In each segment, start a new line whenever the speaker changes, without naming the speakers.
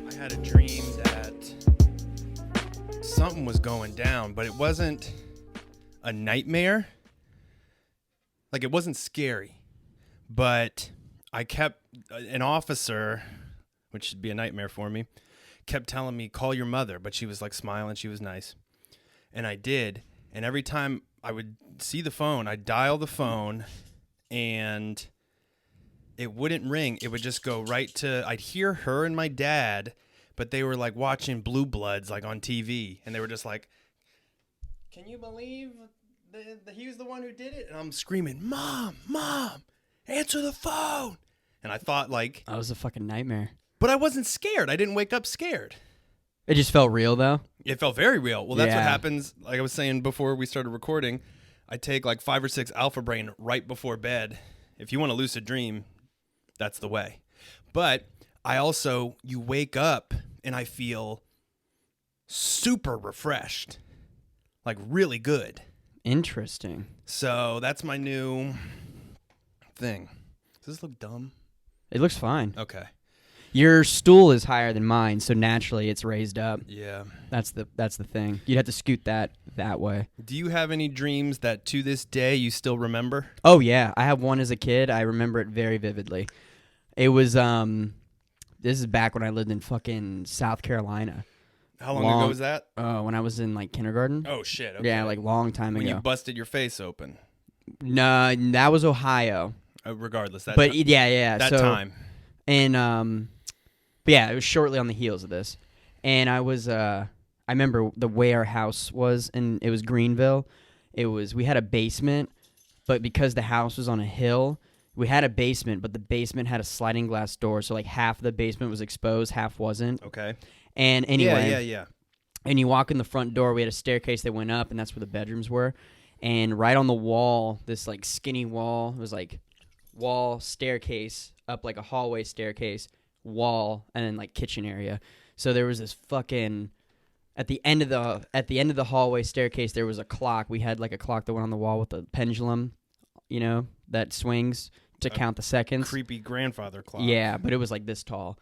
I had a dream that something was going down, but it wasn't a nightmare. Like, it wasn't scary, but I kept, an officer, which should be a nightmare for me, kept telling me, call your mother, but she was like smiling, she was nice. And I did, and every time I would see the phone, I'd dial the phone, and it wouldn't ring. It would just go right to, I'd hear her and my dad, but they were like watching Blue Bloods like on TV, and they were just like, can you believe he was the one who did it? And I'm screaming, Mom, answer the phone. And I thought like...
That was a fucking nightmare.
But I wasn't scared. I didn't wake up scared.
It just felt real, though?
It felt very real. Well, that's what happens. Like I was saying before we started recording, I take like 5 or 6 Alpha Brain right before bed. If you want a lucid dream, that's the way. But I also, you wake up and I feel super refreshed. Like really good.
Interesting.
So that's my new thing. Does this look dumb?
It looks fine.
Okay.
Your stool is higher than mine, so naturally it's raised up.
Yeah.
That's the thing. You'd have to scoot that way.
Do you have any dreams that to this day you still remember?
Oh yeah, I have one as a kid. I remember it very vividly. It was this is back when I lived in fucking South Carolina.
How long ago was that?
When I was in like kindergarten.
Oh shit. Okay.
Yeah, like long time ago.
When you busted your face open.
No, that was Ohio.
Regardless, that
but
time.
yeah,
that
so,
time.
And but yeah, it was shortly on the heels of this, and I was I remember the way our house was, and it was Greenville. We had a basement, but because the house was on a hill, we had a basement, but the basement had a sliding glass door, so like half of the basement was exposed, half wasn't.
Okay.
And anyway,
yeah.
And you walk in the front door, we had a staircase that went up, and that's where the bedrooms were. And right on the wall, this like skinny wall, it was like wall, staircase, up like a hallway staircase, wall, and then like kitchen area. So there was this fucking at the end of the hallway staircase there was a clock. We had like a clock that went on the wall with a pendulum, you know, that swings to count the seconds.
Creepy grandfather clock.
Yeah, but it was like this tall.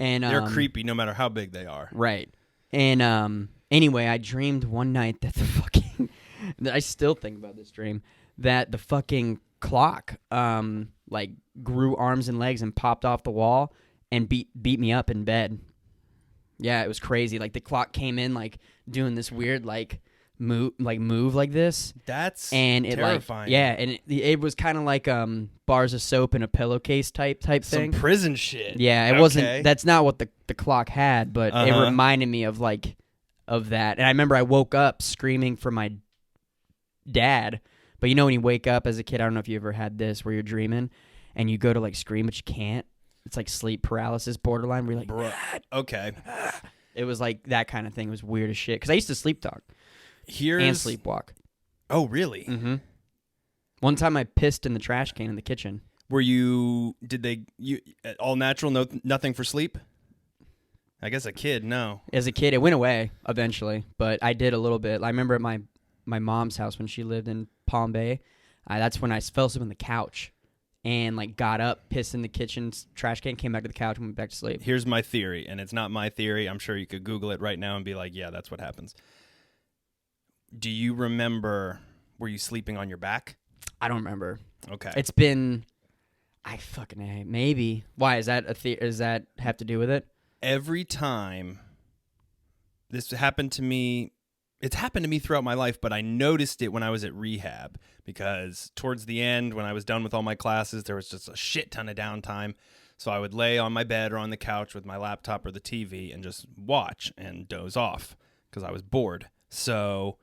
And
they're creepy no matter how big they are.
Right. And anyway, I dreamed one night that the fucking I still think about this dream, that the fucking clock like grew arms and legs and popped off the wall and beat me up in bed. Yeah, it was crazy. Like the clock came in like doing this weird like move like this.
That's
and it
terrifying.
Like, yeah, and it was kind of like bars of soap in a pillowcase type thing.
Some prison shit.
Yeah, it wasn't. That's not what the clock had, but it reminded me of that. And I remember I woke up screaming for my dad. But you know when you wake up as a kid, I don't know if you ever had this, where you're dreaming and you go to like scream but you can't. It's like sleep paralysis borderline where you're like,
okay.
It was like that kind of thing. It was weird as shit because I used to sleep talk and sleepwalk.
Oh, really?
Mm-hmm. One time I pissed in the trash can in the kitchen.
Were you all natural, nothing for sleep? I guess a kid, no.
As a kid, it went away eventually, but I did a little bit. I remember at my mom's house when she lived in Palm Bay, that's when I fell asleep on the couch and like got up, pissed in the kitchen trash can, came back to the couch and went back to sleep.
Here's my theory, and it's not my theory. I'm sure you could Google it right now and be like, yeah, that's what happens. Do you remember, were you sleeping on your back?
I don't remember.
Okay.
It's been, maybe. Why, is that does that have to do with it?
Every time this happened to me, it's happened to me throughout my life, but I noticed it when I was at rehab because towards the end, when I was done with all my classes, there was just a shit ton of downtime. So I would lay on my bed or on the couch with my laptop or the TV and just watch and doze off because I was bored. So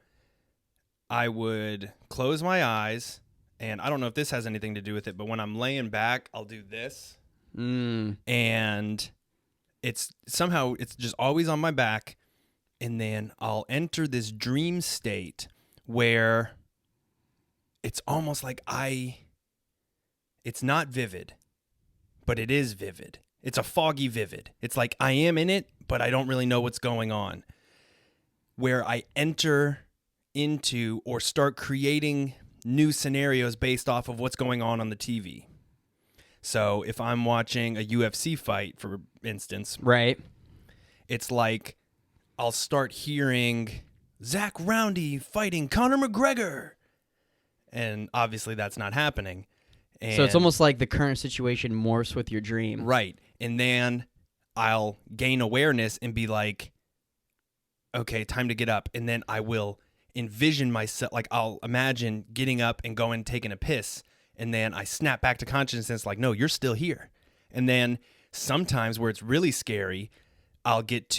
I would close my eyes, and I don't know if this has anything to do with it, but when I'm laying back, I'll do this. And it's just always on my back. And then I'll enter this dream state where it's almost like it's not vivid, but it is vivid. It's a foggy vivid. It's like I am in it, but I don't really know what's going on. Where I enter into or start creating new scenarios based off of what's going on the TV. So if I'm watching a UFC fight, for instance,
Right.
it's like I'll start hearing Zach Roundy fighting Conor McGregor. And obviously that's not happening. And
So it's almost like the current situation morphs with your dream.
right. And then I'll gain awareness and be like, okay, time to get up. And then I will envision myself, like I'll imagine getting up and going taking a piss. And then I snap back to consciousness like, no, you're still here. And then sometimes where it's really scary, I'll get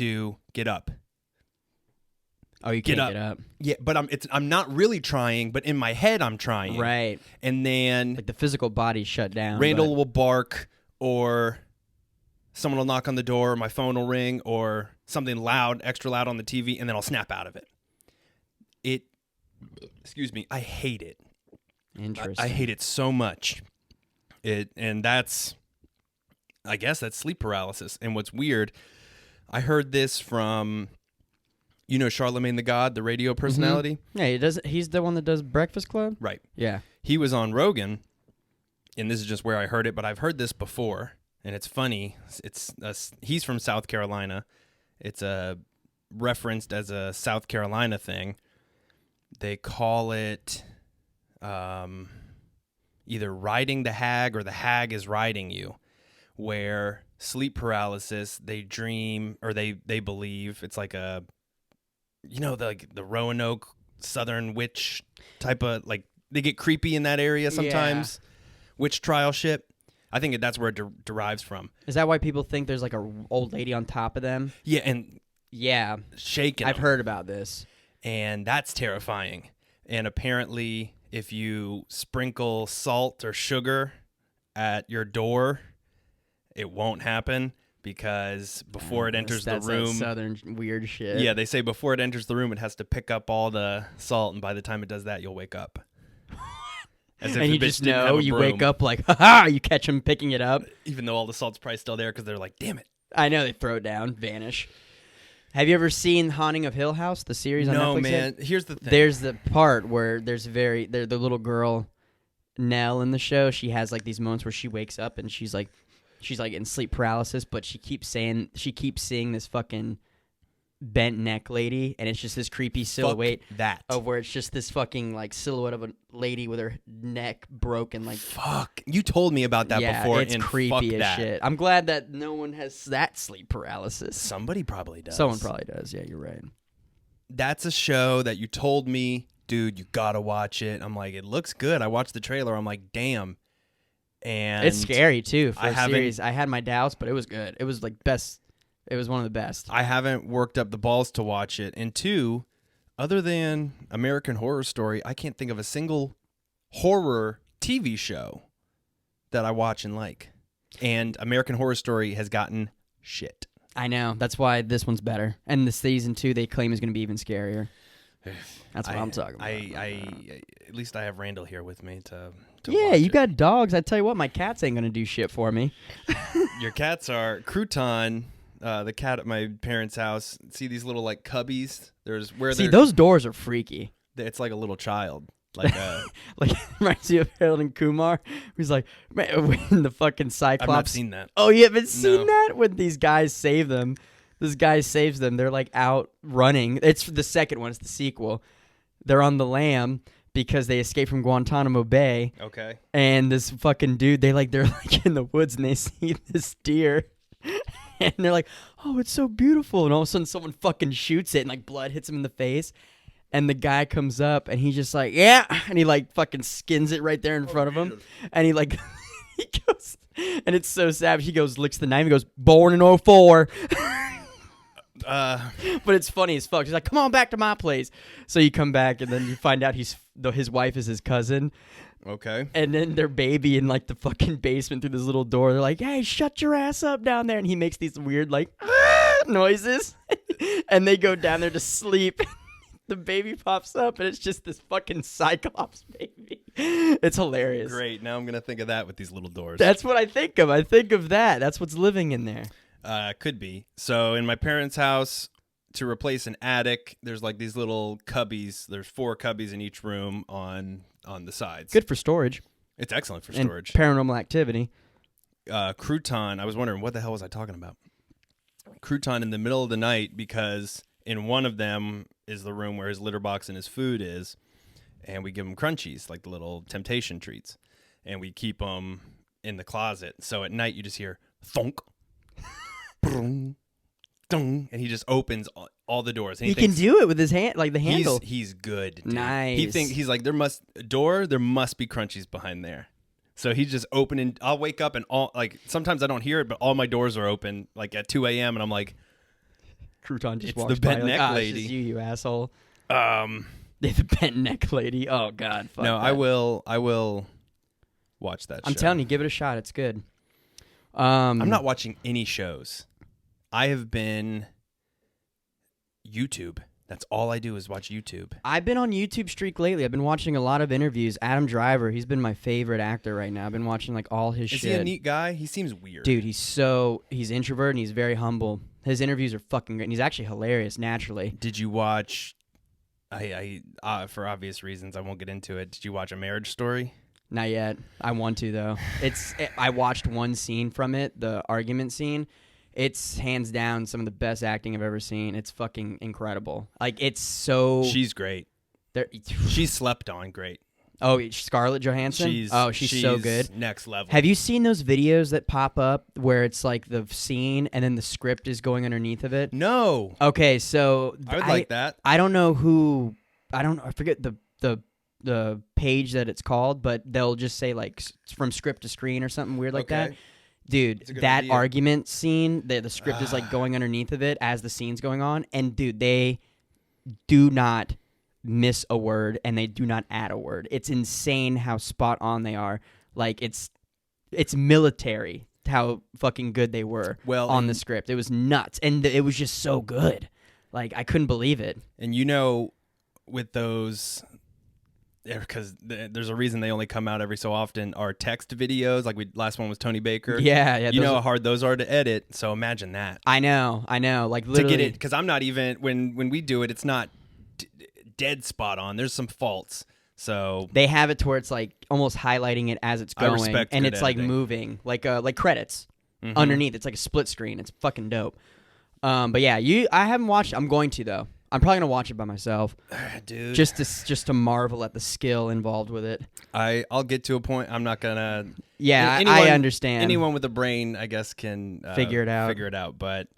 up.
Oh, you can't get up.
Yeah, but I'm not really trying, but in my head I'm trying.
Right.
And then
Like the physical body's shut down.
Randall will bark, or someone will knock on the door, or my phone will ring, or something loud, extra loud on the TV, and then I'll snap out of it. Excuse me, I hate it.
Interesting.
I hate it so much. And that's, I guess that's sleep paralysis. And what's weird, I heard this from, Charlemagne the God, the radio personality.
Yeah, he's the one that does Breakfast Club?
Right.
Yeah.
He was on Rogan, and this is just where I heard it, but I've heard this before, and it's funny. He's from South Carolina. It's referenced as a South Carolina thing. They call it either riding the hag or the hag is riding you, where sleep paralysis, they dream or they believe it's like a, the Roanoke Southern witch type of, like, they get creepy in that area sometimes. Yeah. Witch trial shit. I think that's where it derives from.
Is that why people think there's like a old lady on top of them?
Yeah, and shaking.
I've heard about this.
And that's terrifying. And apparently, if you sprinkle salt or sugar at your door, it won't happen, because before it enters the room...
That's Southern weird shit.
Yeah, they say before it enters the room, it has to pick up all the salt, and by the time it does that, you'll wake up. As if
and
the
you
bitch
just
didn't have
know,
a
you
broom.
wake up like, ha-ha, you catch them picking it up.
Even though all the salt's probably still there, because they're like, damn it.
I know, they throw it down, vanish. Have you ever seen Haunting of Hill House, the series on Netflix?
No, man. Here's the thing.
There's the part where there's the little girl, Nell, in the show. She has like these moments where she wakes up and she's like in sleep paralysis, but she keeps seeing this fucking bent neck lady, and it's just this creepy silhouette of where it's just this fucking like silhouette of a lady with her neck broken. Like,
fuck, you told me about that before.
It's
and
creepy
fuck
as shit. I'm glad that no one has that sleep paralysis.
Somebody probably does.
Someone probably does. Yeah, you're right.
That's a show that you told me, dude, you gotta watch it. I'm like, it looks good. I watched the trailer. I'm like, damn. And
it's scary too for a series. I had my doubts, but it was good. It was like best. It was one of the best.
I haven't worked up the balls to watch it. And two, other than American Horror Story, I can't think of a single horror TV show that I watch and like. And American Horror Story has gotten shit.
I know. That's why this one's better. And the season 2 they claim is going to be even scarier. That's what I'm talking about.
At least I have Randall here with me to
yeah,
watch
you
it.
got dogs. I tell you what, my cats ain't going to do shit for me.
Your cats are Crouton, the cat at my parents' house. See these little like cubbies?
Those doors are freaky.
It's like a little child. Like
reminds you of Harold and Kumar. He's like, man, when the fucking Cyclops.
I've not seen that.
Oh, you haven't seen that? When these guys save them. This guy saves them. They're like out running. It's the second one. It's the sequel. They're on the lam because they escaped from Guantanamo Bay.
Okay.
And this fucking dude, they're like in the woods and they see this deer. And they're like, oh, it's so beautiful. And all of a sudden someone fucking shoots it and like blood hits him in the face. And the guy comes up and he's just like, yeah. And he like fucking skins it right there in front of him. And he like, he goes, and it's so savage. He goes, licks the knife. He goes, born in 04. But it's funny as fuck. He's like, come on back to my place. So you come back and then you find out his wife is his cousin.
Okay.
And then their baby in like the fucking basement through this little door. They're like, hey, shut your ass up down there. And he makes these weird like noises. And they go down there to sleep. The baby pops up and it's just this fucking Cyclops baby. It's hilarious.
Great. Now I'm going to think of that with these little doors.
That's what I think of. I think of that. That's what's living in there.
Could be. So in my parents' house, to replace an attic, there's like these little cubbies. There's 4 cubbies in each room on the sides.
Good for storage.
It's excellent for storage.
And paranormal activity.
crouton. I was wondering, what the hell was I talking about? Crouton in the middle of the night, because in one of them is the room where his litter box and his food is, and we give him crunchies, like the little temptation treats, and we keep them in the closet. So at night you just hear thunk, boom, dong, and he just opens all the doors. And
he can do it with his hand, like the handle.
He's good, dude.
Nice.
He's like, there must be crunchies behind there. So he's just opening. I'll wake up and sometimes I don't hear it, but all my doors are open like at 2 a.m. and I'm like,
Crouton just
it's
walks
the bent
by,
neck
like,
lady.
It's you asshole.
The
The bent neck lady. Oh God. Fuck
no,
that.
I will watch that show.
I'm telling you, give it a shot. It's good.
I'm not watching any shows. I have been YouTube. That's all I do is watch YouTube.
I've been on YouTube streak lately. I've been watching a lot of interviews. Adam Driver, he's been my favorite actor right now. I've been watching like all his shit.
Is he a neat guy? He seems weird.
Dude, he's introverted and he's very humble. His interviews are fucking great. And he's actually hilarious naturally.
Did you watch? I for obvious reasons I won't get into it. Did you watch A Marriage Story?
Not yet. I want to though. I watched one scene from it, the argument scene. It's hands down some of the best acting I've ever seen. It's fucking incredible. Like, it's so...
She's great. She's slept on great.
Oh, Scarlett Johansson? She's so good.
Next level.
Have you seen those videos that pop up where it's like the scene and then the script is going underneath of it?
No.
Okay, so...
I would like that.
I don't know who... I forget the page that it's called, but they'll just say like from script to screen or something weird like that. Dude, that idea. Argument scene, the script is like going underneath of it as the scene's going on. And dude, they do not miss a word and they do not add a word. It's insane how spot on they are. Like it's military how fucking good they were on the script. It was nuts. And it was just so good. Like I couldn't believe it.
And with those... because there's a reason they only come out every so often, are text videos. Like last one was Tony Baker.
Yeah.
You know how hard those are to edit. So imagine that.
I know. Like literally.
To get it, because I'm not even, when we do it, it's not dead spot on. There's some faults. So
they have it to where it's like almost highlighting it as it's going.
I respect
and it's
editing.
Like moving, like credits underneath. It's like a split screen. It's fucking dope. But yeah, I haven't watched. I'm going to though. I'm probably gonna watch it by myself,
dude.
Just to marvel at the skill involved with it.
I'll get to a point. I'm not gonna.
Yeah, I understand.
Anyone with a brain, I guess, can
figure it out.
But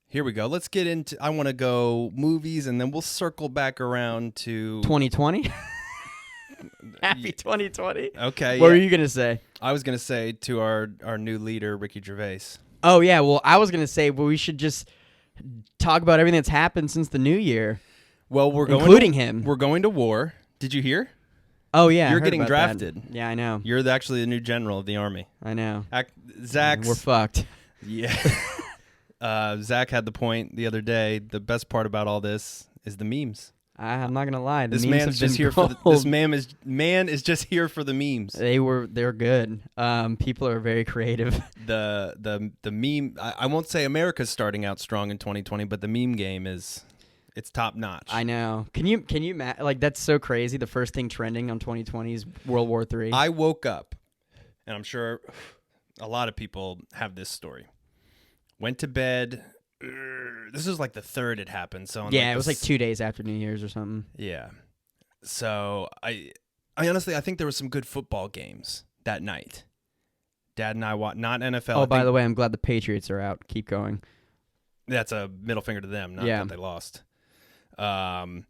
here we go. Let's get into. I want to go movies, and then we'll circle back around to
2020. Happy 2020.
Okay.
What were you gonna say?
I was gonna say to our new leader, Ricky Gervais.
Oh yeah. Well, I was gonna say, we should just talk about everything that's happened since the new year.
Well,
including him.
We're going to war. Did you hear?
Oh yeah,
you're getting drafted.
That. Yeah, I know.
You're actually the new general of the army.
I know.
Zach,
we're fucked.
Yeah. Zach had the point the other day. The best part about all this is the memes.
I'm not gonna lie.
This man is just here for this man is just here for the memes.
They're good. People are very creative.
The meme. I won't say America's starting out strong in 2020, but the meme game it's top notch.
I know. Can you like that's so crazy? The first thing trending on 2020 is World War III.
I woke up, and I'm sure a lot of people have this story. Went to bed. This was like the third it happened. So
it was like 2 days after New Year's or something.
Yeah. So I honestly, I think there were some good football games that night. Dad and I watched, not NFL.
Oh, by the way, I'm glad the Patriots are out. Keep going.
That's a middle finger to them, not that they lost. And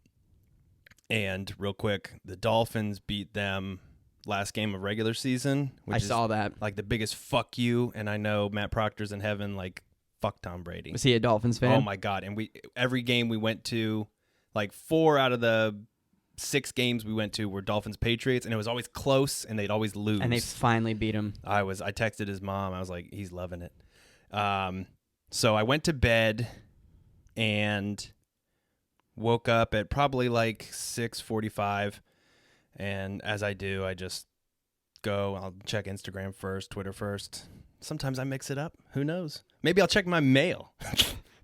real quick, the Dolphins beat them last game of regular season. Which
I saw that.
Like the biggest fuck you. And I know Matt Proctor's in heaven, like, fuck Tom Brady.
Was he a Dolphins fan?
Oh my God. And every game we went to, like 4 out of the 6 games we went to were Dolphins Patriots, and it was always close and they'd always lose.
And they finally beat him.
I texted his mom. I was like, he's loving it. So I went to bed and woke up at probably like 6:45. And as I do, I just I'll check Instagram first, Twitter first. Sometimes I mix it up. Who knows? Maybe I'll check my mail.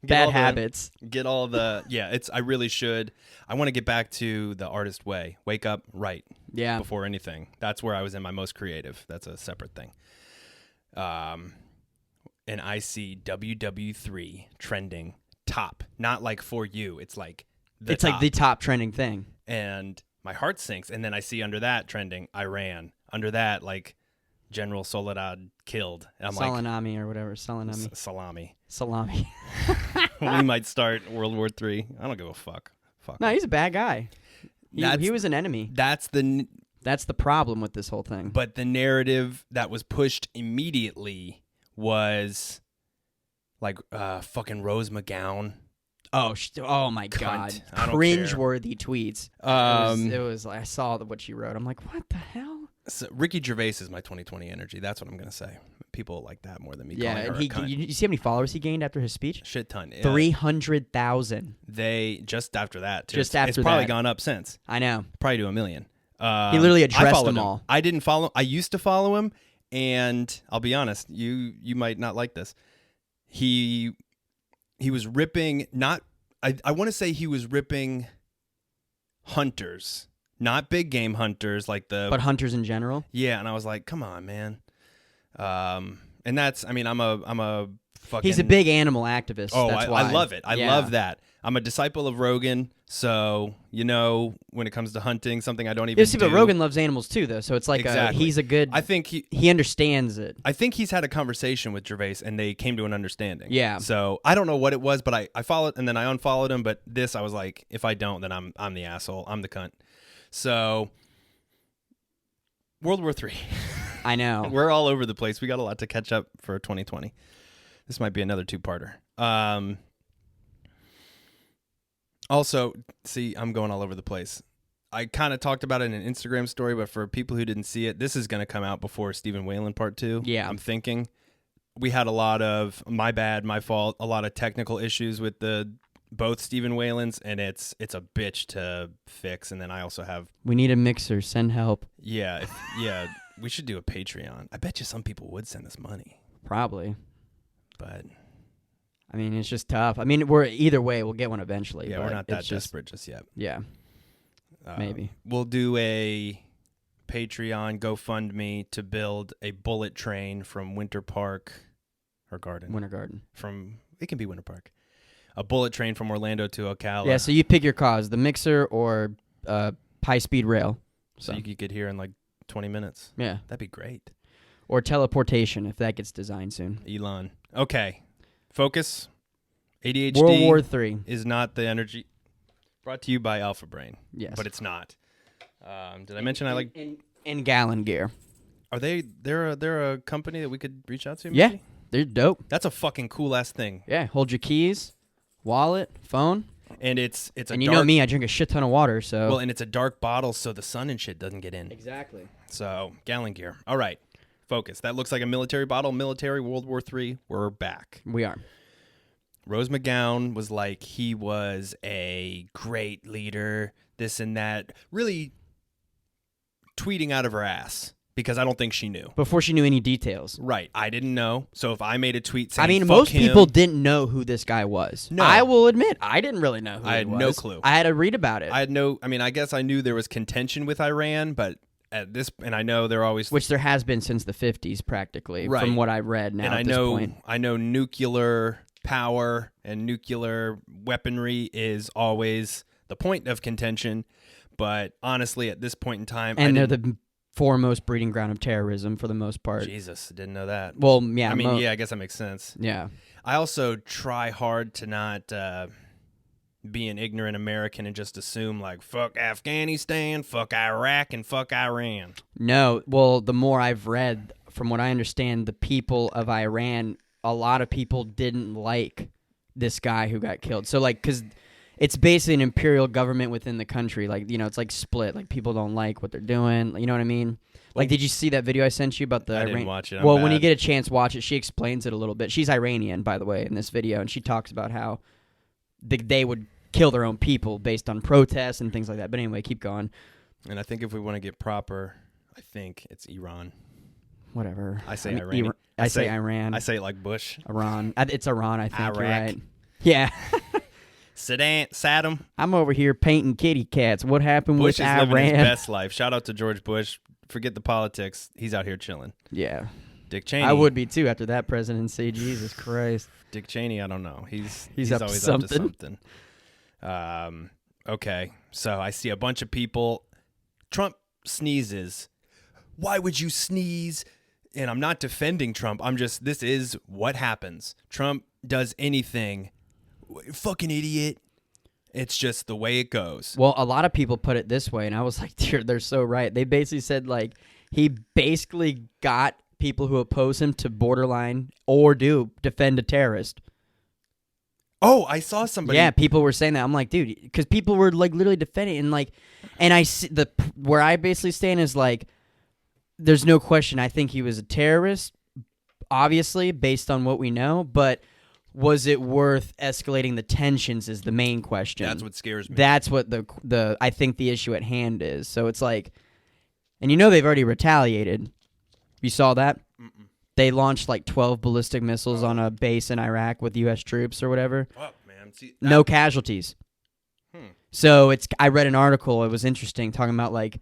Bad habits.
Get all the I really should. I want to get back to the artist way. Wake up, write.
Yeah.
Before anything. That's where I was in my most creative. That's a separate thing. And I see WW3 trending top, not like for you. It's like
it's top. Like the top trending thing.
And my heart sinks. And then I see under that trending Iran. Under that, like General Soledad killed. And I'm
Salanami or whatever.
Salami.
Salami.
We might start World War III. I don't give a fuck.
No, he's a bad guy. He was an enemy.
That's the
problem with this whole thing.
But the narrative that was pushed immediately was like fucking Rose McGowan.
Oh my God! Cringe-worthy tweets. It was like I saw what she wrote. I'm like, what the hell?
So Ricky Gervais is my 2020 energy. That's what I'm gonna say. People like that more than me.
Yeah, and you see how many followers he gained after his speech?
Shit ton. Yeah.
300,000.
They just after that. Too.
Just after
it's probably
that.
Gone up since.
I know.
Probably to 1 million.
He literally addressed them all.
I didn't follow. I used to follow him, and I'll be honest. You might not like this. He was ripping. Not. I want to say he was ripping hunters, not big game hunters like
but hunters in general.
Yeah, and I was like, come on, man. And that's. I mean, I'm a fucking.
He's a big animal activist.
Oh,
that's why.
I love it. I love that. I'm a disciple of Rogan, so when it comes to hunting, something I don't even do.
But Rogan loves animals too, though. So it's like
exactly.
He's a good.
I think
he understands it.
I think he's had a conversation with Gervais, and they came to an understanding.
Yeah.
So I don't know what it was, but I followed, and then I unfollowed him. But this, I was like, if I don't, then I'm the asshole. I'm the cunt. So World War III.
I know.
We're all over the place. We got a lot to catch up for 2020. This might be another two-parter. Also, see, I'm going all over the place. I kind of talked about it in an Instagram story, but for people who didn't see it, this is going to come out before Stephen Whalen Part 2.
Yeah.
I'm thinking. We had a lot of, my bad, my fault, a lot of technical issues with both Stephen Whalens, and it's a bitch to fix. And then I also have...
We need a mixer. Send help.
Yeah, we should do a Patreon. I bet you some people would send us money.
Probably.
But...
I mean, it's just tough. I mean, either way, we'll get one eventually.
Yeah, we're not that desperate just yet.
Yeah, maybe.
We'll do a Patreon GoFundMe to build a bullet train from Winter Park or Garden.
Winter Garden.
It can be Winter Park. A bullet train from Orlando to Ocala.
Yeah, so you pick your cause, the mixer or high-speed rail.
So you could get here in like 20 minutes.
Yeah.
That'd be great.
Or teleportation if that gets designed soon.
Elon. Okay. Focus. ADHD
World War III
is not the energy. Brought to you by Alpha Brain.
Yes.
But it's not. Did I mention I like...
In Gallon Gear.
Are they're a company that we could reach out to? Maybe?
Yeah. They're dope.
That's a fucking cool-ass thing.
Yeah. Hold your keys, wallet, phone.
And it's a
and you know me, I drink a shit ton of water, so...
Well, and it's a dark bottle so the sun and shit doesn't get in.
Exactly.
So, Gallon Gear. All right. Focus. That looks like a military bottle. Military, World War III. We're back.
We are.
Rose McGowan was like, he was a great leader, this and that. Really tweeting out of her ass because I don't think she knew.
Before she knew any details.
Right. I didn't know. So if I made a tweet saying,
I mean,
fuck
most
him,
people didn't know who this guy was.
No.
I will admit, I didn't really know who
I
he
had
was.
no clue.
I had to read about it.
I guess I knew there was contention with Iran, but at this, and I know they're always...
Which there has been since the 50s, practically,
right.
from what I read now at this point.
I know nuclear power and nuclear weaponry is always the point of contention, but honestly, at this point in time...
And they're the foremost breeding ground of terrorism for the most part.
Jesus, didn't know that.
Well, yeah.
I mean, I guess that makes sense.
Yeah.
I also try hard to not be an ignorant American and just assume, like, fuck Afghanistan, fuck Iraq, and fuck Iran.
No, well, the more I've read, from what I understand, the people of Iran, a lot of people didn't like this guy who got killed. So, like, because it's basically an imperial government within the country. Like, it's like split. Like, people don't like what they're doing. You know what I mean? Like, did you see that video I sent you about the
I didn't watch it.
Well, when you get a chance, watch it. She explains it a little bit. She's Iranian, by the way, in this video, and she talks about how they would kill their own people based on protests and things like that. But anyway, keep going.
And I think if we want to get proper, I think it's Iran.
Whatever.
I say Iran.
I say Iran.
I say it like Bush.
Iran. It's Iran, I think.
Iraq.
You're right. Yeah.
Saddam.
I'm over here painting kitty cats. What happened
Bush
with
is living his
Iran?
best life. Shout out to George Bush. Forget the politics. He's out here chilling.
Yeah.
Dick Cheney.
I would be too after that presidency. Jesus Christ.
Dick Cheney, I don't know. He's
up to
always
something.
up to something. Okay, so I see a bunch of people. Trump sneezes. Why would you sneeze? And I'm not defending Trump. This is what happens. Trump does anything. Fucking idiot. It's just the way it goes.
Well, a lot of people put it this way, and I was like, they're so right. They basically said, like, he basically got people who oppose him to borderline or defend a terrorist.
Oh, I saw somebody.
Yeah, people were saying that. I'm like, dude, because people were like literally defending it, and I see where I basically stand is like, there's no question. I think he was a terrorist, obviously, based on what we know, but was it worth escalating the tensions is the main question.
That's what scares me.
That's what the I think the issue at hand is. So it's like, and they've already retaliated. You saw that? Mm-mm. They launched like 12 ballistic missiles on a base in Iraq with U.S. troops or whatever.
Fuck, man. See,
no casualties. So I read an article. It was interesting talking about like,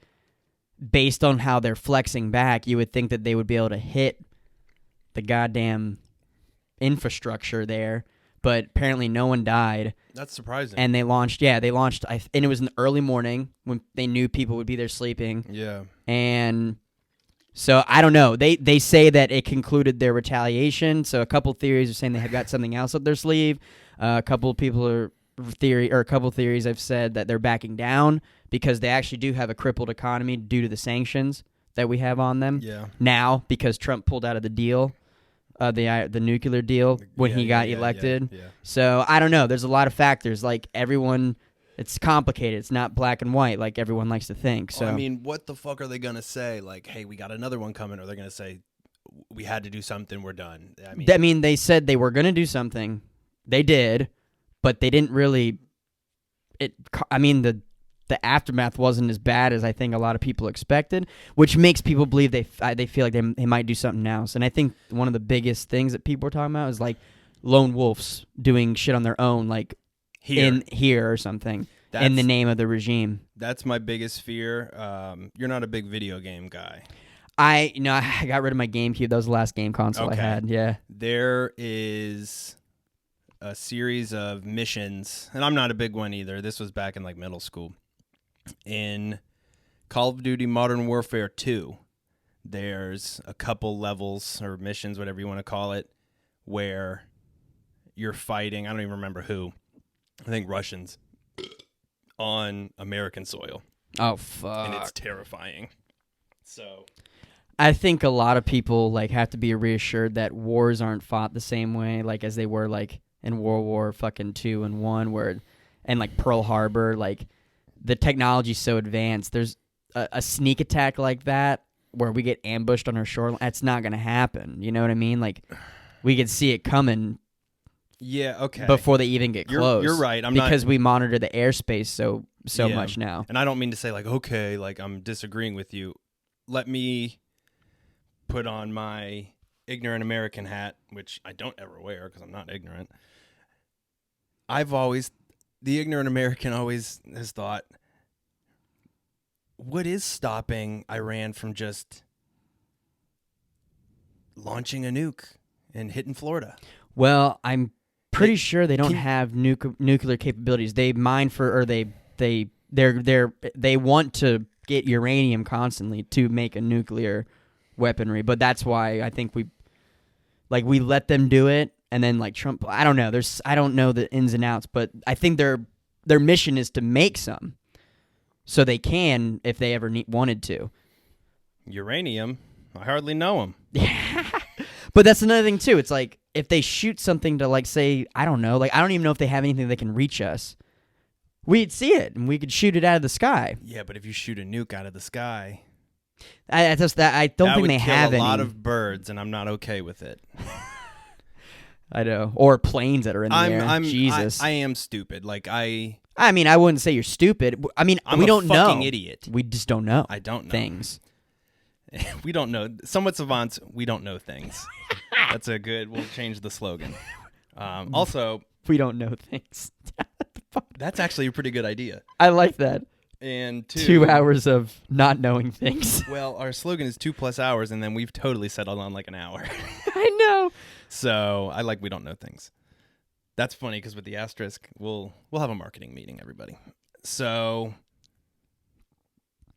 based on how they're flexing back, you would think that they would be able to hit the goddamn infrastructure there, but apparently no one died.
That's surprising.
And they launched, and it was in the early morning when they knew people would be there sleeping.
Yeah.
And so I don't know. They say that it concluded their retaliation. So a couple theories are saying they have got something else up their sleeve. A couple theories have said that they're backing down because they actually do have a crippled economy due to the sanctions that we have on them.
Yeah.
Now, because Trump pulled out of the deal, the nuclear deal when he got elected.
Yeah.
So I don't know. There's a lot of factors. Like everyone, it's complicated. It's not black and white like everyone likes to think. So
I mean, what the fuck are they gonna say? Like, hey, we got another one coming, or they're gonna say we had to do something. We're done.
I mean, they said they were gonna do something. They did, but they didn't really. The aftermath wasn't as bad as I think a lot of people expected, which makes people believe they feel like they might do something else. And I think one of the biggest things that people are talking about is like lone wolves doing shit on their own, like here or something, in the name of the regime.
That's my biggest fear. You're not a big video game guy.
I got rid of my GameCube. That was the last game console I had. Yeah.
There is a series of missions, and I'm not a big one either. This was back in like middle school. In Call of Duty Modern Warfare 2, there's a couple levels or missions, whatever you want to call it, where you're fighting, I don't even remember who, I think Russians, on American soil.
Oh, fuck.
And it's terrifying. So
I think a lot of people like have to be reassured that wars aren't fought the same way like as they were like in World War fucking 2 and 1 and like Pearl Harbor, like the technology's so advanced. There's a sneak attack like that where we get ambushed on our shoreline. That's not going to happen. You know what I mean? Like, we could see it coming.
Yeah, okay.
Before they even get close.
You're right.
Because we monitor the airspace so much now.
And I don't mean to say like, okay, like I'm disagreeing with you. Let me put on my ignorant American hat, which I don't ever wear because I'm not ignorant. The ignorant American always has thought, what is stopping Iran from just launching a nuke and hitting Florida?
Well, I'm pretty sure they don't have nuclear capabilities. They mine for, or they want to get uranium constantly to make a nuclear weaponry. But that's why I think we let them do it. And then like Trump, I don't know. I don't know the ins and outs, but I think their mission is to make some, so they can if they ever wanted to.
Uranium, I hardly know them.
But that's another thing too. It's like if they shoot something to like say I don't know, like I don't even know if they have anything that can reach us. We'd see it and we could shoot it out of the sky.
Yeah, but if you shoot a nuke out of the sky,
I don't think they have
a lot of birds, and I'm not okay with it.
I know. Or planes that are in the air. Jesus.
I am stupid. Like,
I mean, I wouldn't say you're stupid. I mean, we don't know.
I'm a fucking idiot.
We just don't know.
I don't know.
Things.
We don't know. SomewhatSavants, we don't know things. We'll change the slogan. Also,
we don't know things.
That's actually a pretty good idea.
I like that.
And
2 hours of not knowing things.
Well, our slogan is 2+ hours, and then we've totally settled on like an hour.
I know.
So I like we don't know things. That's funny because with the asterisk, we'll have a marketing meeting, everybody. So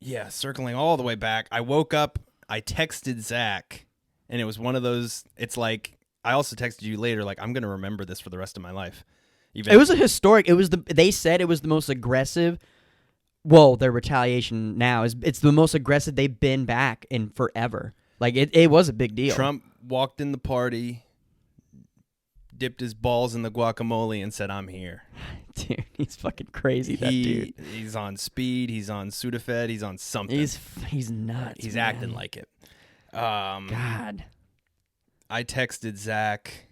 yeah, circling all the way back, I woke up, I texted Zach, and it was one of those. It's like I also texted you later, like I'm gonna remember this for the rest of my life.
It was a historic. It was they said it was the most aggressive. Well, their retaliation now it's the most aggressive they've been back in forever. Like it was a big deal.
Trump walked in the party, dipped his balls in the guacamole, and said, "I'm here."
Dude, he's fucking crazy. That dude.
He's on speed. He's on Sudafed. He's on something.
He's nuts.
He's
man.
acting like it.
God.
I texted Zach,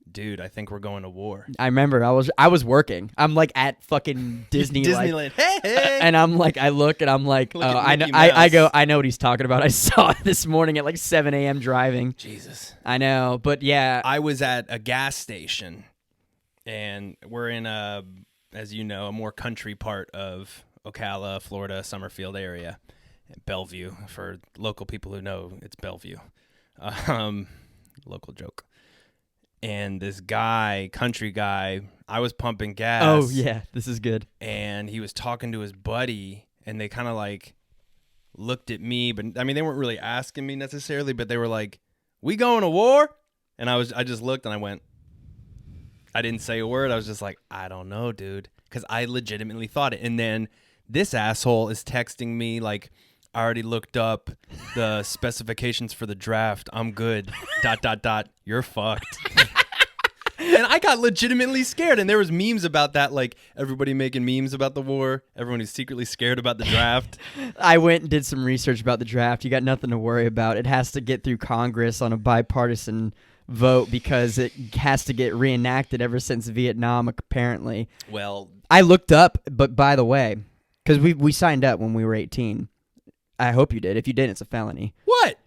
dude, I think we're going to war.
I remember I was working. I'm like at fucking Disneyland.
Like, hey.
And I'm like, I look and I'm like,
Look
oh,
at
I know.
Mickey Mouse.
I go, I know what he's talking about. I saw it this morning at like 7 a.m. driving.
Jesus.
I know, but yeah.
I was at a gas station, and we're in as you know, a more country part of Ocala, Florida, Summerfield area. Bellevue, for local people who know, it's Bellevue. Local joke. And this guy, country guy, I was pumping gas.
Oh, yeah, this is good.
And he was talking to his buddy, and they kind of like looked at me, but I mean, they weren't really asking me necessarily, but they were like, "We going to war?" And I just looked and I went, I didn't say a word. I was just like, I don't know, dude, because I legitimately thought it. And then this asshole is texting me like, I already looked up the specifications for the draft. I'm good. ... You're fucked. And I got legitimately scared. And there was memes about that, like everybody making memes about the war. Everyone who's secretly scared about the draft.
I went and did some research about the draft. You got nothing to worry about. It has to get through Congress on a bipartisan vote because it has to get reenacted ever since Vietnam, apparently.
Well,
I looked up, but by the way, because we signed up when we were 18. I hope you did. If you didn't, it's a felony.
What?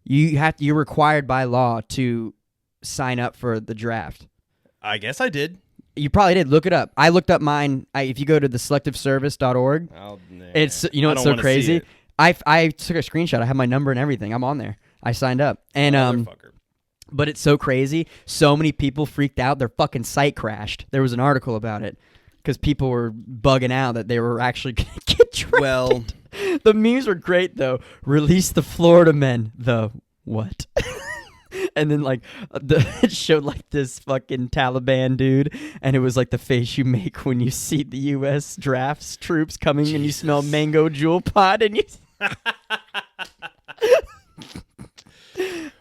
You're required by law to sign up for the draft.
I guess I did.
You probably did. Look it up. I looked up mine. If you go to theselectiveservice.org, it's what's so crazy. I took a screenshot. I have my number and everything. I'm on there. I signed up, and but it's so crazy. So many people freaked out. Their fucking site crashed. There was an article about it because people were bugging out that they were actually going to get drafted.
Well,
the memes were great though. Release the Florida men. The what? And then like it showed like this fucking Taliban dude, and it was like the face you make when you see the U.S. drafts troops coming, Jesus. And you smell mango jewel pot, and you.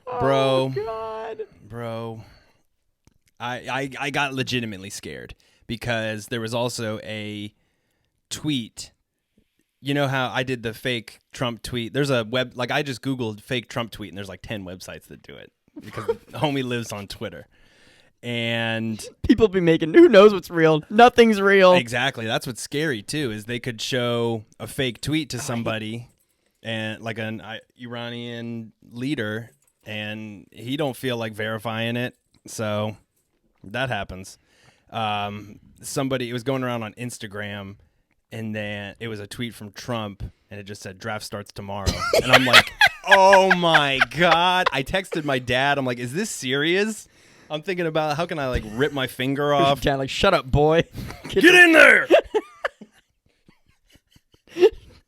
Bro,
oh, God.
Bro, I got legitimately scared because there was also a tweet. You know how I did the fake Trump tweet? There's a like I just Googled fake Trump tweet, and there's like 10 websites that do it because homie lives on Twitter. And
people be making, who knows what's real? Nothing's real.
Exactly. That's what's scary too, is they could show a fake tweet to somebody and like an Iranian leader, and he don't feel like verifying it. So that happens. It was going around on Instagram, and then it was a tweet from Trump, and it just said draft starts tomorrow. And I'm like, oh my God. I texted my dad. I'm like, is this serious? I'm thinking about how can I like rip my finger off.
Dad, like, shut up, boy.
Get in there.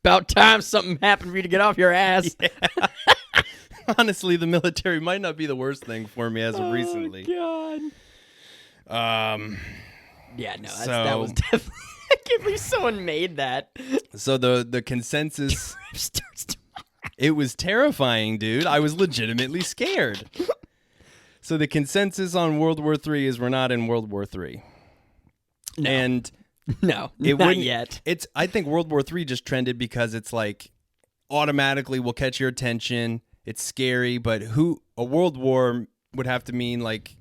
About time something happened for you to get off your ass.
Yeah. Honestly, the military might not be the worst thing for me as of recently.
God. Yeah, no, that was definitely. I can't believe someone made that.
So the consensus. It was terrifying, dude. I was legitimately scared. So the consensus on World War III is we're not in World War III.
No.
And
no,
it
not
wouldn't
yet.
I think World War III just trended because it's like automatically will catch your attention. It's scary, but a world war would have to mean like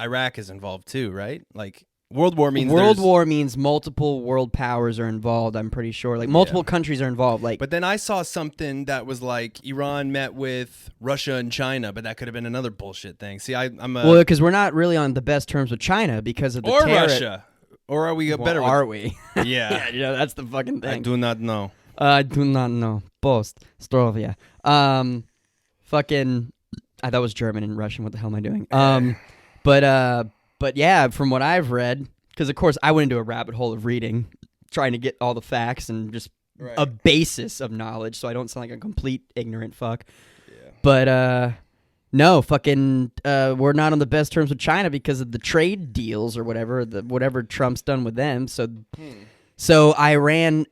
Iraq is involved too, right? Like World War means
World War means multiple world powers are involved, I'm pretty sure. Like, multiple countries are involved. Like,
but then I saw something that was like Iran met with Russia and China, but that could have been another bullshit thing. See, I'm a...
Well, because we're not really on the best terms with China because of the
or
terror.
Russia. Or are we better
are
with...
we?
Yeah.
Yeah, that's the fucking thing.
I do not know.
I do not know. Post. Strovia. Fucking... I thought it was German and Russian. What the hell am I doing? But yeah, from what I've read, because of course I went into a rabbit hole of reading, trying to get all the facts and just a basis of knowledge, so I don't sound like a complete ignorant fuck. Yeah. But no, fucking, we're not on the best terms with China because of the trade deals or whatever Trump's done with them. So Iran,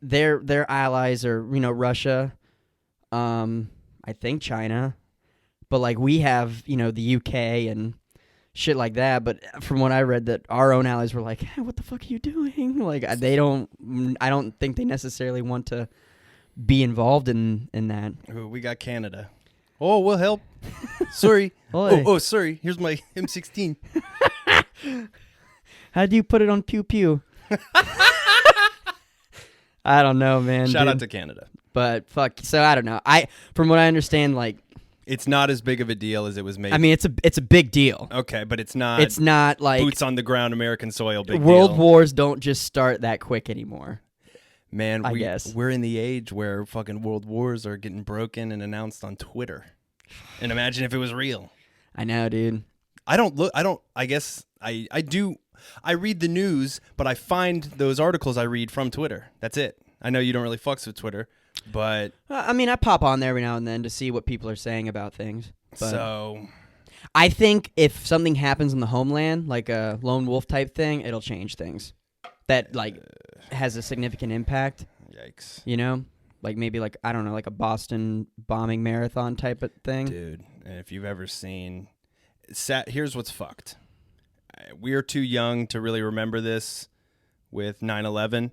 their allies are Russia, I think China. But, like, we have, the UK and shit like that. But from what I read, that our own allies were like, hey, what the fuck are you doing? Like, I don't think they necessarily want to be involved in that.
Ooh, we got Canada. Oh, we'll help. Sorry. Sorry. Here's my M16.
How do you put it on pew pew? I don't know, man.
Shout out to Canada.
But fuck. So I don't know. From what I understand, like,
it's not as big of a deal as it was made.
I mean, it's a big deal.
Okay, but it's not.
It's not like
boots on the ground, American soil. Big
World
deal.
Wars don't just start that quick anymore.
Man,
I guess
we're in the age where fucking world wars are getting broken and announced on Twitter. And imagine if it was real.
I know, dude.
I guess I do. I read the news, but I find those articles I read from Twitter. That's it. I know you don't really fucks with Twitter, but
I mean, I pop on there every now and then to see what people are saying about things. But
so
I think if something happens in the homeland, like a lone wolf type thing, it'll change things. That like has a significant impact.
Yikes.
Like maybe like, I don't know, like a Boston bombing marathon type of thing.
Dude, and if you've ever seen... Here's what's fucked. We're too young to really remember this with 9/11.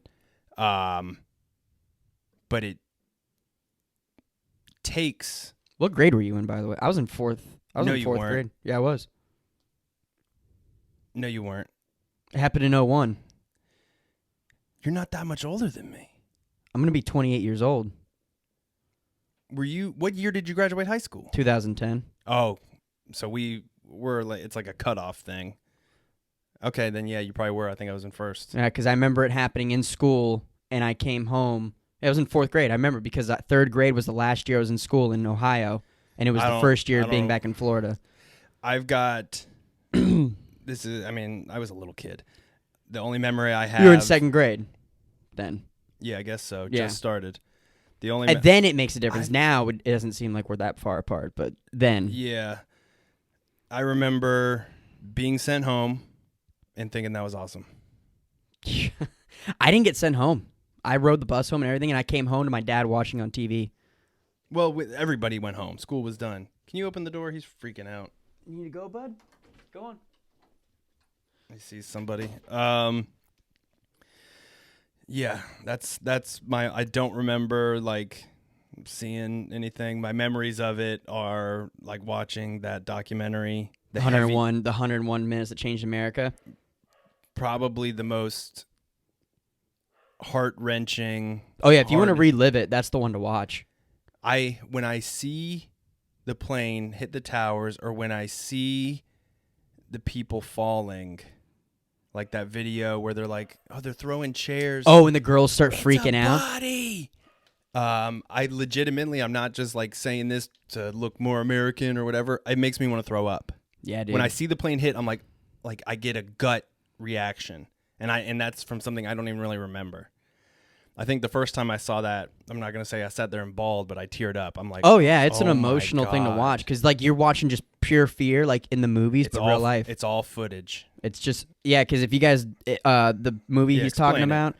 But it takes...
What grade were you in, by the way? I was in fourth.
No,
in
you
fourth
weren't.
grade. Yeah, I was.
No, you weren't.
It happened in 01.
You're not that much older than me.
I'm going to be 28 years old.
Were you... What year did you graduate high school?
2010.
Oh, so we were like... It's like a cutoff thing. Okay, then yeah, you probably were. I think I was in first.
Yeah, because I remember it happening in school, and I came home. It was in fourth grade. I remember because that third grade was the last year I was in school in Ohio, and it was the first year of being back in Florida.
I've got... This is... I mean, I was a little kid. The only memory I have...
You were in second grade then.
Yeah, I guess so.
Yeah.
Just started. The only...
And then it makes a difference. Now it doesn't seem like we're that far apart, but then...
Yeah. I remember being sent home and thinking that was awesome.
I didn't get sent home. I rode the bus home and everything, and I came home to my dad watching on TV.
Well, everybody went home. School was done. Can you open the door? He's freaking out.
You need to go, bud? Go on.
I see somebody. Yeah, that's my... I don't remember, like, seeing anything. My memories of it are, like, watching that documentary.
The 101 Minutes That Changed America.
Probably the most heart-wrenching...
Oh, yeah, if you want to relive it, that's the one to watch.
When I see the plane hit the towers, or when I see the people falling... Like that video where they're like, oh, they're throwing chairs.
Oh, and the girls start freaking out.
Body. I legitimately, I'm not just like saying this to look more American or whatever. It makes me want to throw up.
Yeah, dude.
When I see the plane hit, I'm like I get a gut reaction, and that's from something I don't even really remember. I think the first time I saw that, I'm not gonna say I sat there and bawled, but I teared up. I'm like,
oh yeah, it's an emotional thing to watch because like you're watching just pure fear, like in the movies, but real life.
It's all footage.
It's just because if you guys, the movie he's talking about,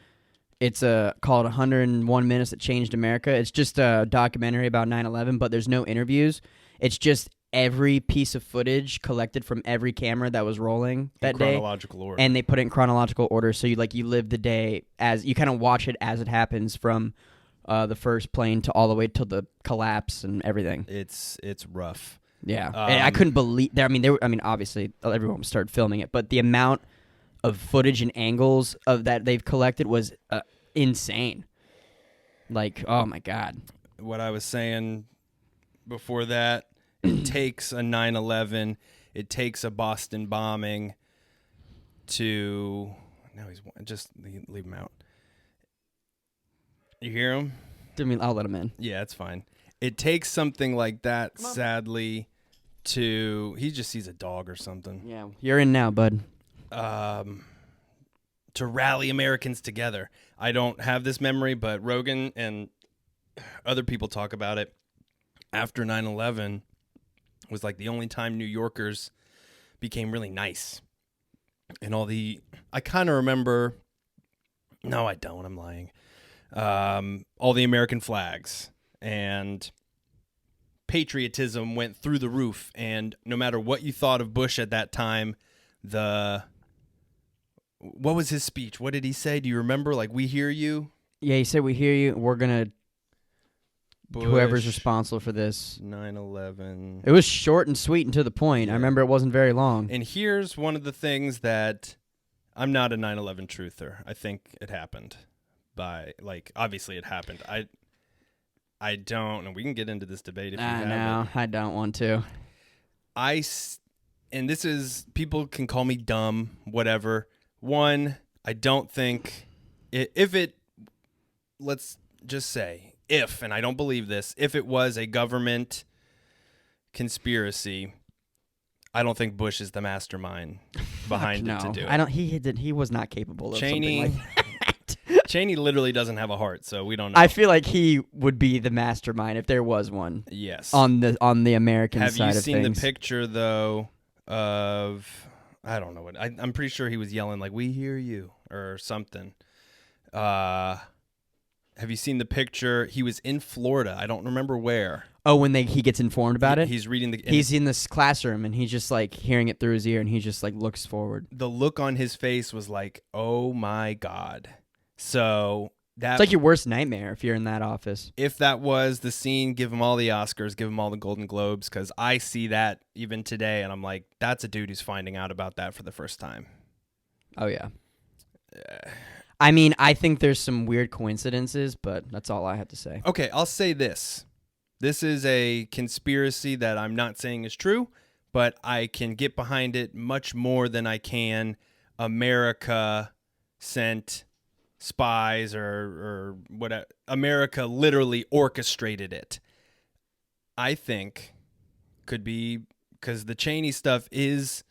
it's called 101 Minutes That Changed America. It's just a documentary about 9/11, but there's no interviews. It's just every piece of footage collected from every camera that was rolling that day,
chronological order,
and they put it in chronological order. So you live the day as you kind of watch it as it happens from the first plane to all the way to the collapse and everything.
It's rough.
Yeah, and I couldn't believe that. I mean, obviously everyone started filming it, but the amount of footage and angles of that they've collected was insane. Like, oh my god.
What I was saying before that, it takes a 9/11, it takes a Boston bombing to. No, he's just leave him out. You hear him?
I mean, I'll let him in.
Yeah, it's fine. It takes something like that, sadly, to. He just sees a dog or something.
Yeah, you're in now, bud.
To rally Americans together. I don't have this memory, but Rogan and other people talk about it. After 9/11 was like the only time New Yorkers became really nice. And I kind of remember, no, I don't, I'm lying. All the American flags and patriotism went through the roof. And no matter what you thought of Bush at that time, what was his speech? What did he say? Do you remember? Like, we hear you?
Yeah, he said, we hear you. We're going to,
Bush,
whoever's responsible for this.
9/11.
It was short and sweet and to the point.
Yeah.
I remember it wasn't very long.
And here's one of the things that I'm not a 9/11 truther. I think it happened. Obviously it happened. I don't, and we can get into this debate if you have
No, I don't want to.
And this is, people can call me dumb, whatever. One, I don't think, let's just say, and I don't believe this, if it was a government conspiracy, I don't think Bush is the mastermind behind it to do it.
He was not capable of
Cheney,
something like that.
Cheney literally doesn't have a heart, so we don't know.
I feel like he would be the mastermind if there was one.
Yes.
On the American side of things.
Have you seen the picture though of, I don't know what, I'm pretty sure he was yelling like, "We hear you" or something. Have you seen the picture? He was in Florida. I don't remember where.
Oh, when he gets informed about it?
He's reading
he's in this classroom, and he's just, like, hearing it through his ear, and he just, like, looks forward.
The look on his face was like, oh, my God. So
it's like your worst nightmare if you're in that office.
If that was the scene, give him all the Oscars, give him all the Golden Globes, because I see that even today, and I'm like, that's a dude who's finding out about that for the first time.
Oh, yeah. I mean, I think there's some weird coincidences, but that's all I have to say.
Okay, I'll say this. This is a conspiracy that I'm not saying is true, but I can get behind it much more than I can America sent spies or whatever. America literally orchestrated it. I think could be because the Cheney stuff is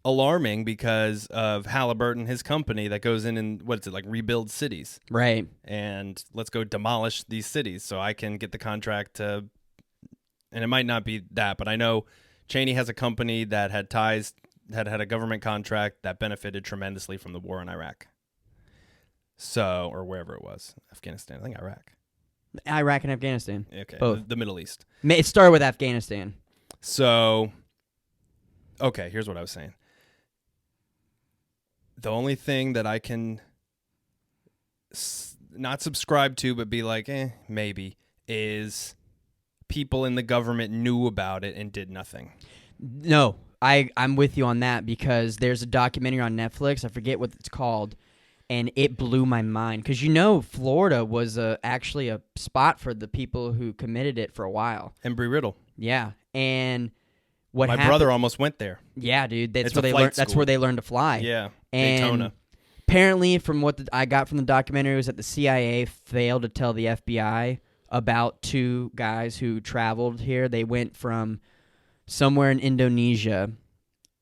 alarming because of Halliburton, his company that goes in and rebuild cities.
Right.
And let's go demolish these cities so I can get the contract to, and it might not be that, but I know Cheney has a company that had a government contract that benefited tremendously from the war in Iraq. So, or wherever it was, Afghanistan, I think Iraq.
Iraq and Afghanistan.
Okay,
both.
The Middle East.
It started with Afghanistan.
So, okay, here's what I was saying. The only thing that I can not subscribe to, but be like, maybe, is people in the government knew about it and did nothing.
No, I'm with you on that because there's a documentary on Netflix. I forget what it's called. And it blew my mind because, Florida was actually a spot for the people who committed it for a while.
Embry-Riddle.
Yeah. And
my brother almost went there.
Yeah, dude. That's where they learned to fly.
Yeah.
And
Daytona.
Apparently, from what I got from the documentary, was that the CIA failed to tell the FBI about two guys who traveled here. They went from somewhere in Indonesia.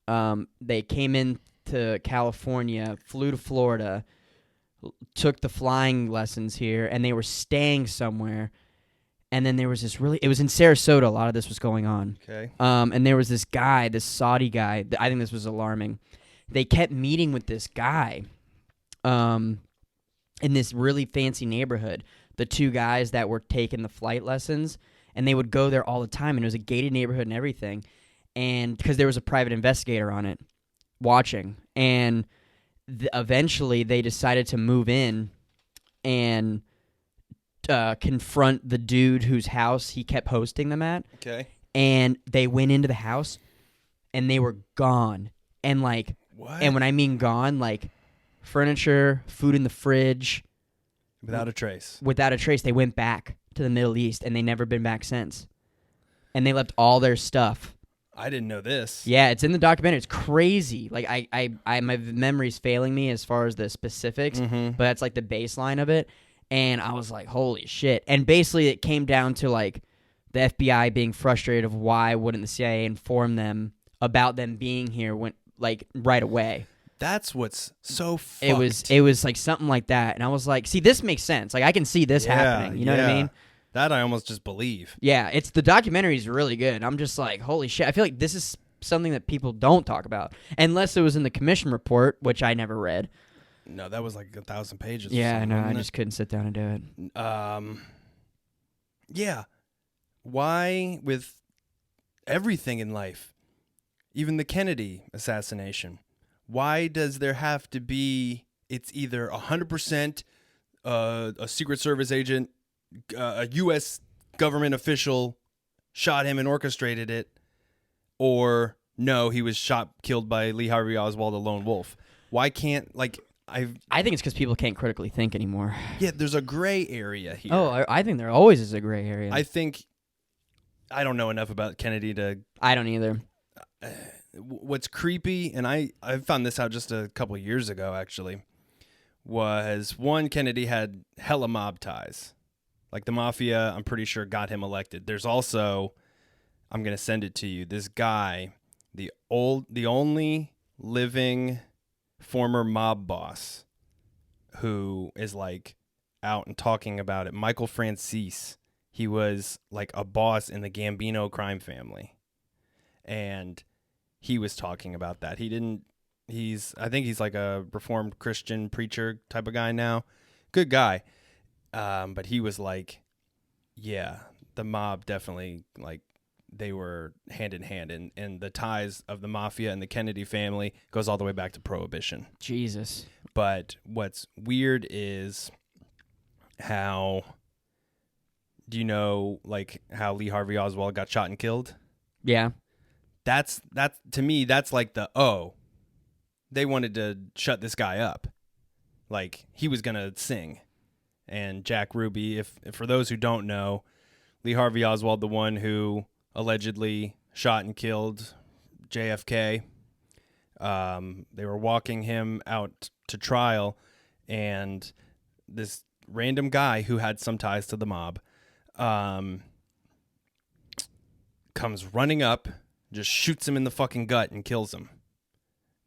They came into California, flew to Florida, took the flying lessons here, and they were staying somewhere. And then there was it was in Sarasota, a lot of this was going on.
Okay.
And there was this guy, this Saudi guy, I think this was alarming. They kept meeting with this guy in this really fancy neighborhood, the two guys that were taking the flight lessons, and they would go there all the time, and it was a gated neighborhood and everything, and because there was a private investigator on it watching, and eventually they decided to move in and confront the dude whose house he kept hosting them at.
Okay.
and they went into the house, and they were gone. And like,
What?
and when I mean gone, like furniture, food in the fridge,
Without a trace.
without a trace. They went back to the Middle East, and they never been back since. And they left all their stuff.
I didn't know this.
Yeah, it's in the documentary. It's crazy. Like I my memory's failing me as far as the specifics, but that's like the baseline of it. And I was like, holy shit. And basically it came down to like the FBI being frustrated of why wouldn't the CIA inform them about them being here when like right away.
That's what's so fucked.
It was like something like that. And I was like, see, this makes sense. Like I can see this happening. You know what I mean?
That I almost just believe.
Yeah, it's the documentary is really good. I'm just like, holy shit. I feel like this is something that people don't talk about unless it was in the commission report, which I never read.
No, that was like 1,000 pages.
Yeah, no, I just couldn't sit down and do it.
Yeah. Why with everything in life, even the Kennedy assassination, why does there have to be, it's either 100% a Secret Service agent, a U.S. government official shot him and orchestrated it, or no, he was killed by Lee Harvey Oswald, a lone wolf? Why can't, like, I
think it's because people can't critically think anymore.
Yeah, there's a gray area here.
Oh, I think there always is a gray area.
I don't know enough about Kennedy to...
I don't either.
What's creepy, and I found this out just a couple of years ago, actually, was one, Kennedy had hella mob ties. Like the mafia, I'm pretty sure, got him elected. There's also, I'm going to send it to you, this guy, the only living former mob boss who is like out and talking about it, Michael Francis. He was like a boss in the Gambino crime family. And he was talking about that. I think he's like a Reformed Christian preacher type of guy now. Good guy. But he was like, yeah, the mob definitely, like, they were hand in hand, and the ties of the mafia and the Kennedy family goes all the way back to Prohibition.
Jesus.
But what's weird is how, do you know, like, how Lee Harvey Oswald got shot and killed?
Yeah.
That's to me, that's like they wanted to shut this guy up. Like, he was going to sing. And Jack Ruby, if for those who don't know, Lee Harvey Oswald, the one who allegedly shot and killed JFK, they were walking him out to trial, and this random guy who had some ties to the mob comes running up, just shoots him in the fucking gut and kills him.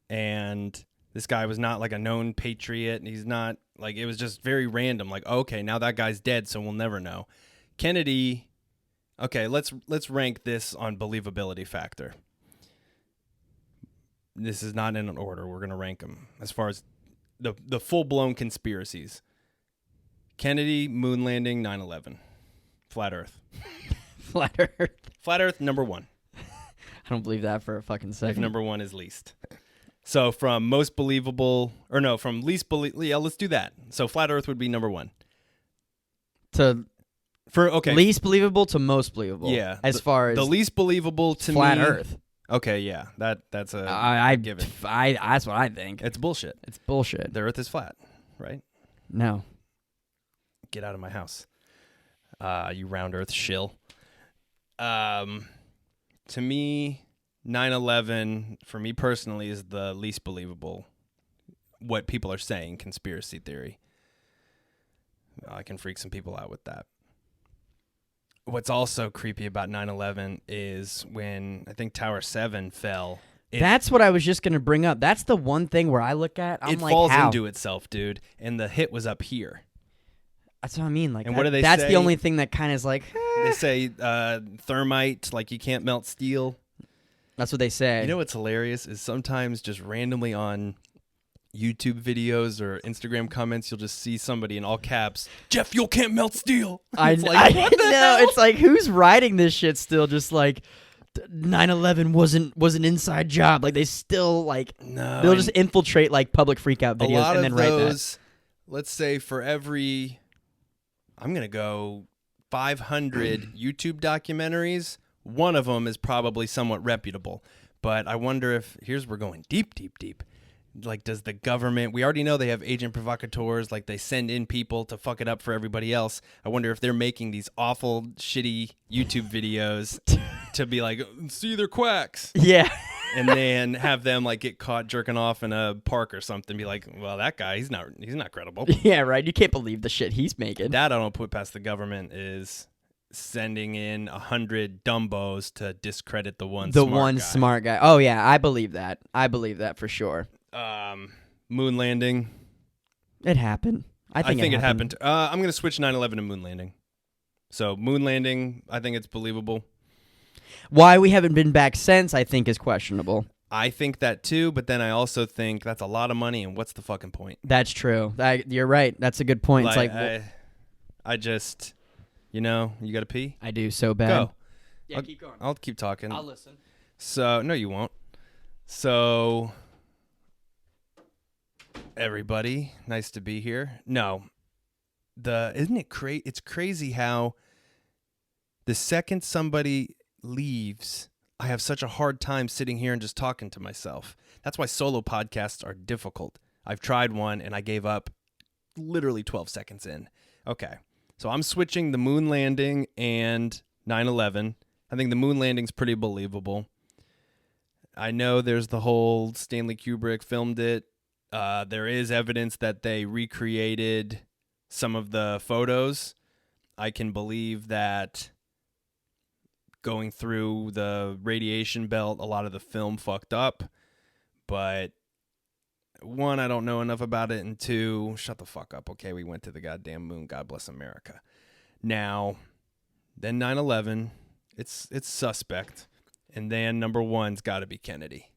And this guy was not like a known patriot. He's not, like, it was just very random. Like, okay, now that guy's dead, so we'll never know. Kennedy, okay, let's rank this on believability factor. This is not in an order. We're going to rank them as far as the full-blown conspiracies. Kennedy, moon landing, 9/11. Flat Earth.
Flat Earth.
Flat Earth, number one.
I don't believe that for a fucking second.
If number one is least. So from most believable, or no, from least believable, yeah, let's do that. So Flat Earth would be number one.
Least believable to most believable.
Yeah.
As far as
the least believable to
Flat
me.
Earth.
Okay, yeah. That's a given.
That's what I think.
It's bullshit.
It's bullshit.
The Earth is flat, right?
No.
Get out of my house. You round Earth shill. To me, 9/11, for me personally, is the least believable, what people are saying, conspiracy theory. I can freak some people out with that. What's also creepy about 9/11 is when, I think, Tower 7 fell.
That's what I was just going to bring up. That's the one thing where I look at, I'm like,
falls
how?
into itself, dude, and the hit was up here.
That's what I mean. Like,
and what do they
that's
say?
The only thing that kind of is like,
They say thermite, like you can't melt steel.
That's what they say.
You know what's hilarious is sometimes just randomly on YouTube videos or Instagram comments, you'll just see somebody in all caps, "Jet fuel can't melt steel."
It's like, what the hell? It's like, who's writing this shit still? Just like 9/11 was an inside job. Like, they still, like,
no,
they'll just infiltrate, like, public freakout videos
a lot
and then
of
write
those, let's say for every, I'm going to go 500 YouTube documentaries, one of them is probably somewhat reputable. But I wonder if, we're going deep. Like, does the government, we already know they have agent provocateurs, like they send in people to fuck it up for everybody else. I wonder if they're making these awful, shitty YouTube videos to be like, see, they're quacks.
Yeah.
And then have them like get caught jerking off in a park or something. Be like, well, that guy, he's not credible.
Yeah, right. You can't believe the shit he's making.
That I don't put past the government is sending in 100 dumbos to discredit the one
smart guy. Oh yeah, I believe that. I believe that for sure.
Moon landing.
It happened. I think
it happened. I'm going to switch 9/11 to moon landing. So moon landing, I think it's believable.
Why we haven't been back since, I think, is questionable.
I think that too, but then I also think that's a lot of money, and what's the fucking point?
That's true. You're right. That's a good point. It's like
I just, you got to pee?
I do so bad.
Go.
Yeah, keep going.
I'll keep talking.
I'll listen.
So, no, you won't. So, everybody, nice to be here. No, isn't it crazy? It's crazy how the second somebody leaves, I have such a hard time sitting here and just talking to myself. That's why solo podcasts are difficult. I've tried one and I gave up literally 12 seconds in. Okay, so I'm switching the moon landing and 9/11. I think the moon landing's pretty believable. I know there's the whole Stanley Kubrick filmed it. There is evidence that they recreated some of the photos. I can believe that going through the radiation belt, a lot of the film fucked up. But one, I don't know enough about it. And two, shut the fuck up. Okay, we went to the goddamn moon. God bless America. Now, then 9/11, it's suspect. And then number one's got to be Kennedy.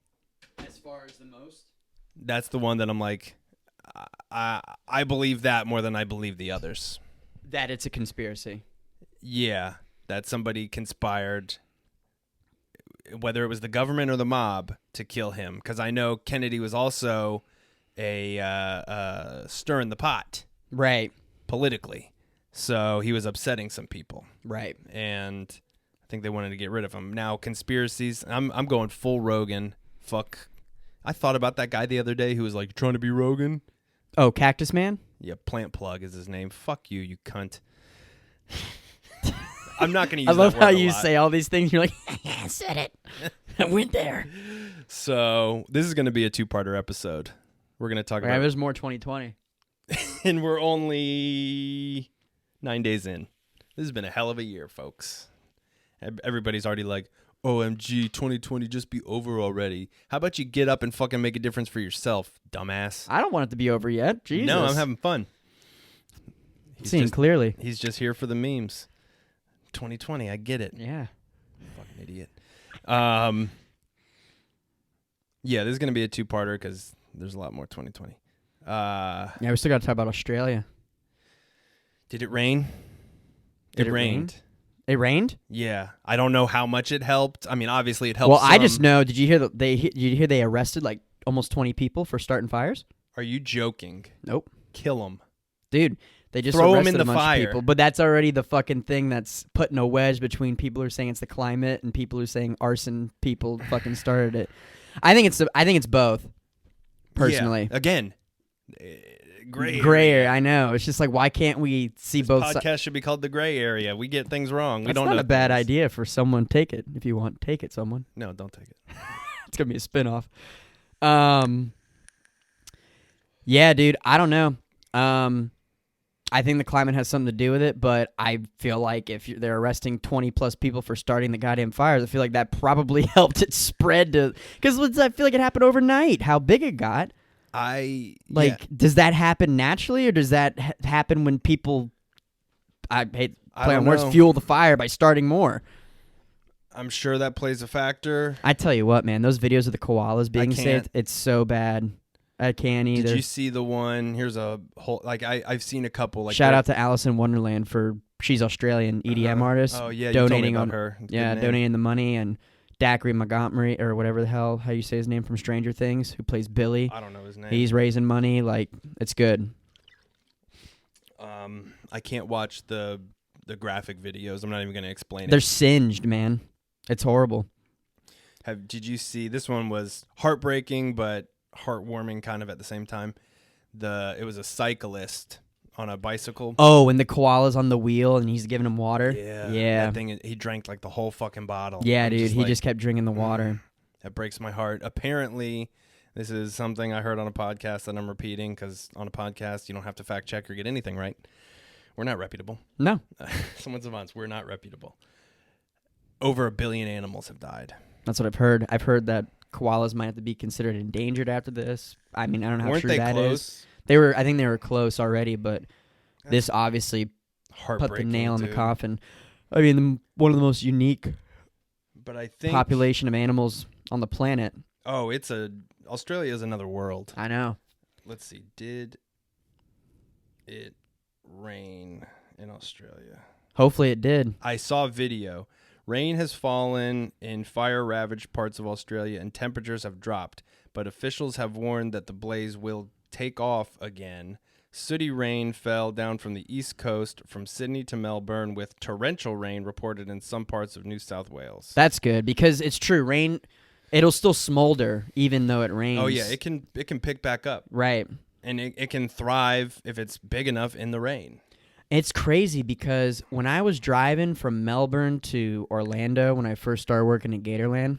As far as the most?
That's the one that I'm like, I believe that more than I believe the others.
That it's a conspiracy.
Yeah, that somebody conspired, whether it was the government or the mob, to kill him. Because I know Kennedy was also a stirring the pot.
Right.
Politically. So he was upsetting some people.
Right.
And I think they wanted to get rid of him. Now, conspiracies, I'm going full Rogan. Fuck. I thought about that guy the other day who was like, trying to be Rogan.
Oh, Cactus Man?
Yeah, Plant Plug is his name. Fuck you, you cunt. I'm not going to use that word
I love how
a
you
lot.
say all these things. You're like, I said it. I went there.
So this is going to be a two-parter episode. We're going to talk about...
There's more 2020.
And we're only 9 days in. This has been a hell of a year, folks. Everybody's already like, OMG, 2020 just be over already. How about you get up and fucking make a difference for yourself, dumbass?
I don't want it to be over yet. Jesus.
No, I'm having fun.
Seeing clearly.
He's just here for the memes. 2020, I get it.
Yeah.
Fucking idiot. Yeah, this is going to be a two-parter because there's a lot more 2020.
Yeah, we still got to talk about Australia.
Did it rain?
Did it
rained.
It rained?
Yeah. I don't know how much it helped. I mean, obviously it helped.
Well,
some.
I just know. Did you hear they arrested like almost 20 people for starting fires?
Are you joking?
Nope.
Kill them.
Dude, they just
throw them
arrested
in
a
the
bunch
fire.
of people. But that's already the fucking thing that's putting a wedge between people who are saying it's the climate and people who are saying arson people fucking started it. I think it's both. Personally.
Yeah. Again, gray
area. I know. It's just like, why can't we see
this
both
podcast should be called The Gray Area. We get things wrong.
That's
we don't
not
know
a bad
things.
idea for someone. Take it if you want. Take it, someone.
No, don't take it.
It's gonna be a spinoff. Yeah, dude. I don't know. I think the climate has something to do with it, but I feel like if they're arresting 20 plus people for starting the goddamn fires, I feel like that probably helped it spread to. Because I feel like it happened overnight. How big it got. Does that happen naturally, or does that happen when people? I hate play on words. Fuel the fire by starting more.
I'm sure that plays a factor.
I tell you what, man, those videos of the koalas being saved, it's so bad. I can't either.
Did you see the one? Here's a whole I've seen a couple. Like
shout out to Alice in Wonderland for she's Australian EDM artist.
Oh yeah,
donating
you told me
on
about her.
Donating the money, and Dacre Montgomery or whatever the hell how you say his name from Stranger Things, who plays Billy.
I don't know his name.
He's raising money. Like, it's good.
I can't watch the graphic videos. I'm not even going to explain it.
They're singed, man. It's horrible.
Did you see this one? Was heartbreaking but heartwarming kind of at the same time. It was a cyclist on a bicycle.
Oh, and the koala's on the wheel and he's giving him water.
Yeah. That thing, he drank like the whole fucking bottle.
Yeah,
I'm
dude. He
like,
just kept drinking the water.
That breaks my heart. Apparently, this is something I heard on a podcast that I'm repeating because on a podcast, you don't have to fact check or get anything right. We're not reputable.
No.
SomewhatSavants, we're not reputable. Over 1 billion animals have died.
That's what I've heard. I've heard that koalas might have to be considered endangered after this. I mean, I don't know how
Weren't
true
they
that
close?
is. I think they were close already, but this obviously put the nail in the coffin. I mean, one of the most unique population of animals on the planet.
Oh, Australia is another world.
I know.
Let's see. Did it rain in Australia?
Hopefully it did.
I saw a video. Rain has fallen in fire-ravaged parts of Australia and temperatures have dropped, but officials have warned that the blaze will take off again. Sooty rain fell down from the east coast from Sydney to Melbourne, with torrential rain reported in some parts of New South Wales.
That's good because it's true. Rain, it'll still smolder even though it rains.
Oh yeah, it can pick back up.
Right.
And it can thrive if it's big enough in the rain.
It's crazy because when I was driving from Melbourne to Orlando when I first started working at Gatorland,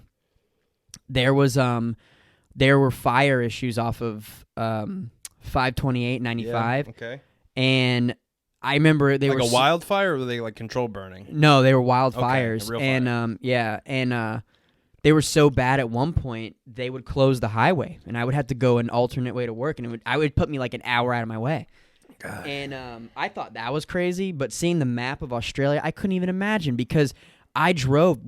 there were fire issues off of 528 95.
Yeah, okay.
And I remember they
were
were
a wildfire, or were they like controlled burning?
No, they were wildfires.
Okay, a real fire.
They were so bad at one point they would close the highway, and I would have to go an alternate way to work, and I would put me like an hour out of my way. God. And I thought that was crazy, but seeing the map of Australia, I couldn't even imagine because I drove.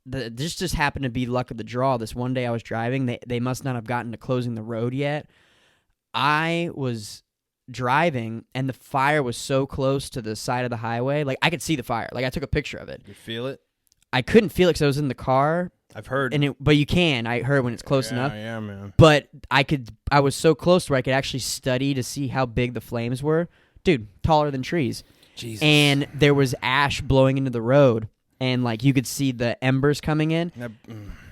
This just happened to be luck of the draw. This one day I was driving. They must not have gotten to closing the road yet. I was driving, and the fire was so close to the side of the highway. Like, I could see the fire. Like, I took a picture of it.
You feel it?
I couldn't feel it because I was in the car.
I've heard.
But you can. I heard when it's close enough.
Yeah, man.
But I was so close where I could actually study to see how big the flames were. Dude, taller than trees.
Jesus.
And there was ash blowing into the road, and like you could see the embers coming in.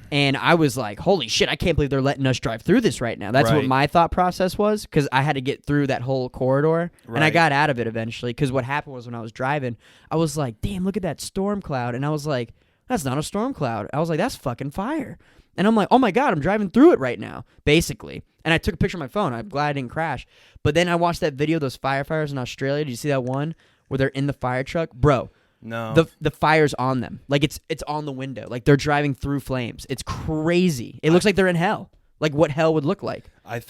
And I was like, holy shit, I can't believe they're letting us drive through this right now. That's what my thought process was, because I had to get through that whole corridor. Right. And I got out of it eventually, because what happened was when I was driving, I was like, damn, look at that storm cloud. And I was like, that's not a storm cloud. I was like, that's fucking fire. And I'm like, oh my God, I'm driving through it right now, basically. And I took a picture of my phone. I'm glad I didn't crash. But then I watched that video of those firefighters in Australia. Did you see that one where they're in the fire truck? Bro.
No.
The fire's on them. Like, it's on the window. Like, they're driving through flames. It's crazy. It looks like they're in hell. Like, what hell would look like.
I've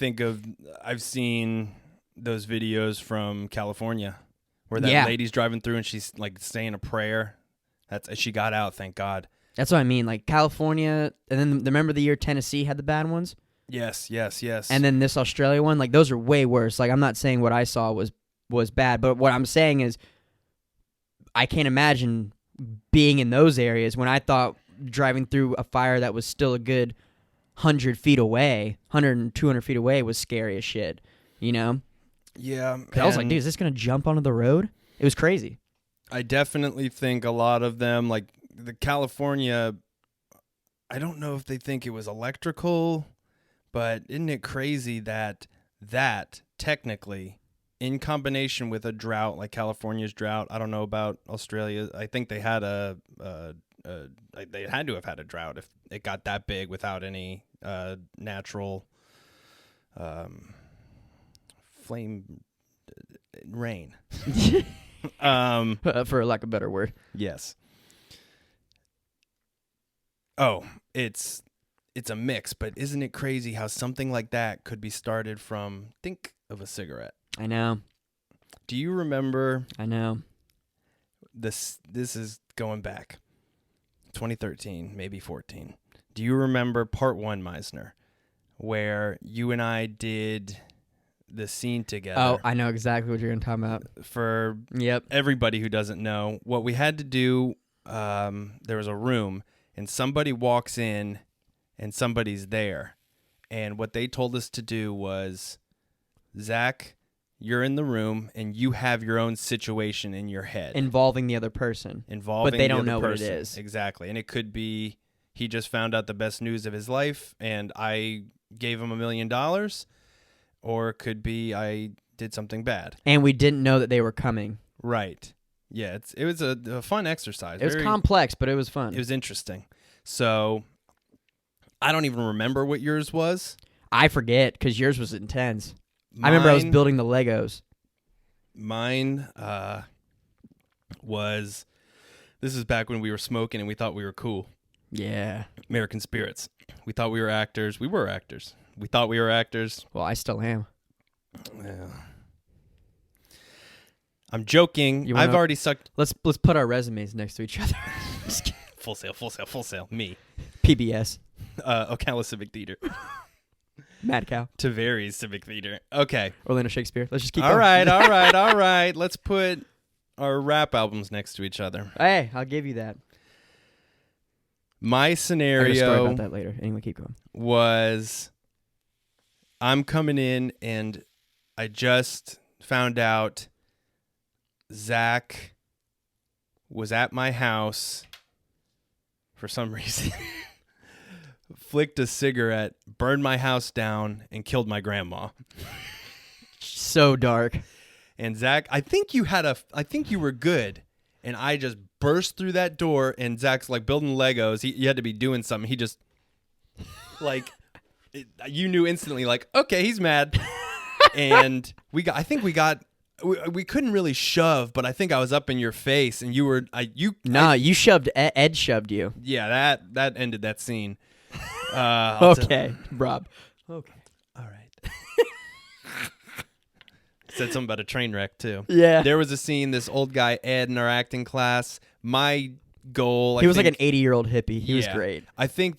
seen those videos from California where that lady's driving through and she's, like, saying a prayer. She got out, thank God. That's
what I mean. Like, California, and then remember the year Tennessee had the bad ones?
Yes.
And then this Australia one, like, those are way worse. Like, I'm not saying what I saw was bad, but what I'm saying is I can't imagine being in those areas when I thought driving through a fire that was still a good 100 feet away, 100 and 200 feet away was scary as shit, you know?
Yeah.
I was like, dude, is this going to jump onto the road? It was crazy.
I definitely think a lot of them, like the California, I don't know if they think it was electrical, but isn't it crazy that technically, in combination with a drought like California's drought, I don't know about Australia. I think they had they had to have had a drought if it got that big without any natural flame rain.
For lack of a better word.
Yes. Oh, it's a mix, but isn't it crazy how something like that could be started from think of a cigarette?
I know.
Do you remember?
I know.
This is going back 2013, maybe 14. Do you remember part 1, Meisner, where you and I did the scene together?
Oh, I know exactly what you're going to talk about.
For everybody who doesn't know, what we had to do, there was a room, and somebody walks in, and somebody's there. And what they told us to do was, Zach, you're in the room and you have your own situation in your head
involving the other person.
involving
But they
the
don't
other
know what it
person.
is.
Exactly. And it could be he just found out the best news of his life and I gave him $1 million, or it could be I did something bad.
And we didn't know that they were coming.
Right. Yeah, it was a fun exercise.
It was complex, but it was fun.
It was interesting. So I don't even remember what yours was.
I forget because yours was intense. I remember I was building the Legos.
Mine was, this is back when we were smoking and we thought we were cool.
Yeah.
American Spirits. We thought we were actors. We were actors. We thought we were actors.
Well, I still am.
Yeah. I'm joking. I've already sucked.
Let's put our resumes next to each other.
Full Sail. Me.
PBS.
Ocala Civic Theater.
Mad Cow.
Tavares Civic Theater. Okay.
Orlando Shakespeare. Let's just keep
all
going.
All right. Let's put our rap albums next to each other.
Hey, I'll give you that.
My
I have a
scenario
story about that later. Anyway, keep going.
was I'm coming in and I just found out Zach was at my house for some reason, flicked a cigarette, burned my house down, and killed my grandma.
So dark.
And Zach, I think you were good. And I just burst through that door, and Zach's like building Legos. He had to be doing something. He just you knew instantly, like, okay, he's mad. And we couldn't really shove, but I think I was up in your face, and you
shoved. Ed shoved you.
Yeah, that ended that scene.
Okay, Rob. Okay,
all right. Said something about a train wreck too.
Yeah,
there was a scene. This old guy Ed in our acting class. My goal.
He was like an 80-year-old hippie. He was great.
I think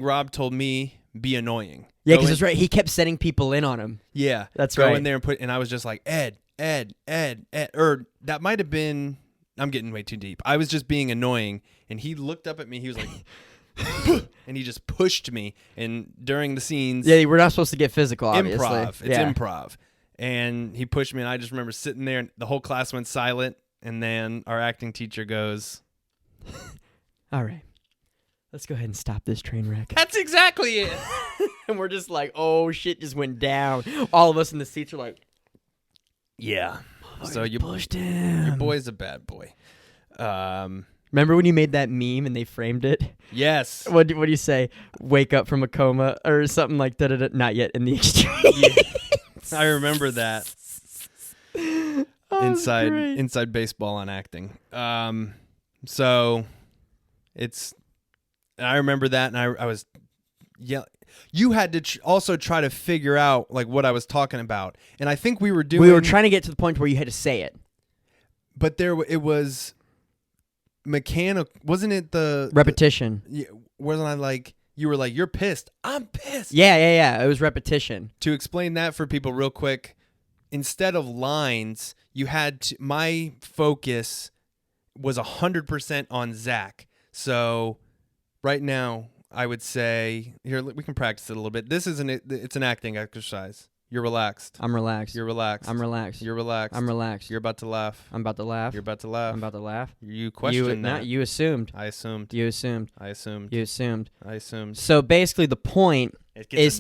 Rob told me be annoying.
Yeah, because that's right. He kept setting people in on him.
Yeah,
that's
go
right.
in there and I was just like Ed, or that might have been. I'm getting way too deep. I was just being annoying, and he looked up at me. He was like, and he just pushed me. And during the scenes,
yeah, we're not supposed to get physical. Obviously,
improv. It's improv. And he pushed me, and I just remember sitting there, and the whole class went silent. And then our acting teacher goes,
"All right, let's go ahead and stop this train wreck."
That's exactly it.
And we're just like, "Oh shit, just went down." All of us in the seats are like,
"Yeah." So you
pushed him.
Your boy's a bad boy.
Remember when you made that meme and they framed it?
Yes.
What do you say? Wake up from a coma or something like that? Not yet in the extreme.
Yeah. I remember that. Inside baseball on acting. So I remember that, and I was you had to also try to figure out like what I was talking about, and I think we were
trying to get to the point where you had to say it,
but it was mechanical, wasn't it? The
repetition.
Wasn't I like? You were like, you're pissed. I'm pissed.
Yeah. It was repetition.
To explain that for people real quick, instead of lines, you had to, my focus was 100% on Zach. So right now, I would say, here, we can practice it a little bit. It's an acting exercise. You're relaxed.
I'm relaxed.
You're relaxed.
I'm relaxed.
You're relaxed.
I'm relaxed.
You're about to laugh.
I'm about to laugh.
You're about to laugh.
I'm about to laugh.
You questioned that.
You assumed.
I assumed.
You assumed.
I assumed.
You assumed.
I assumed.
So basically the point is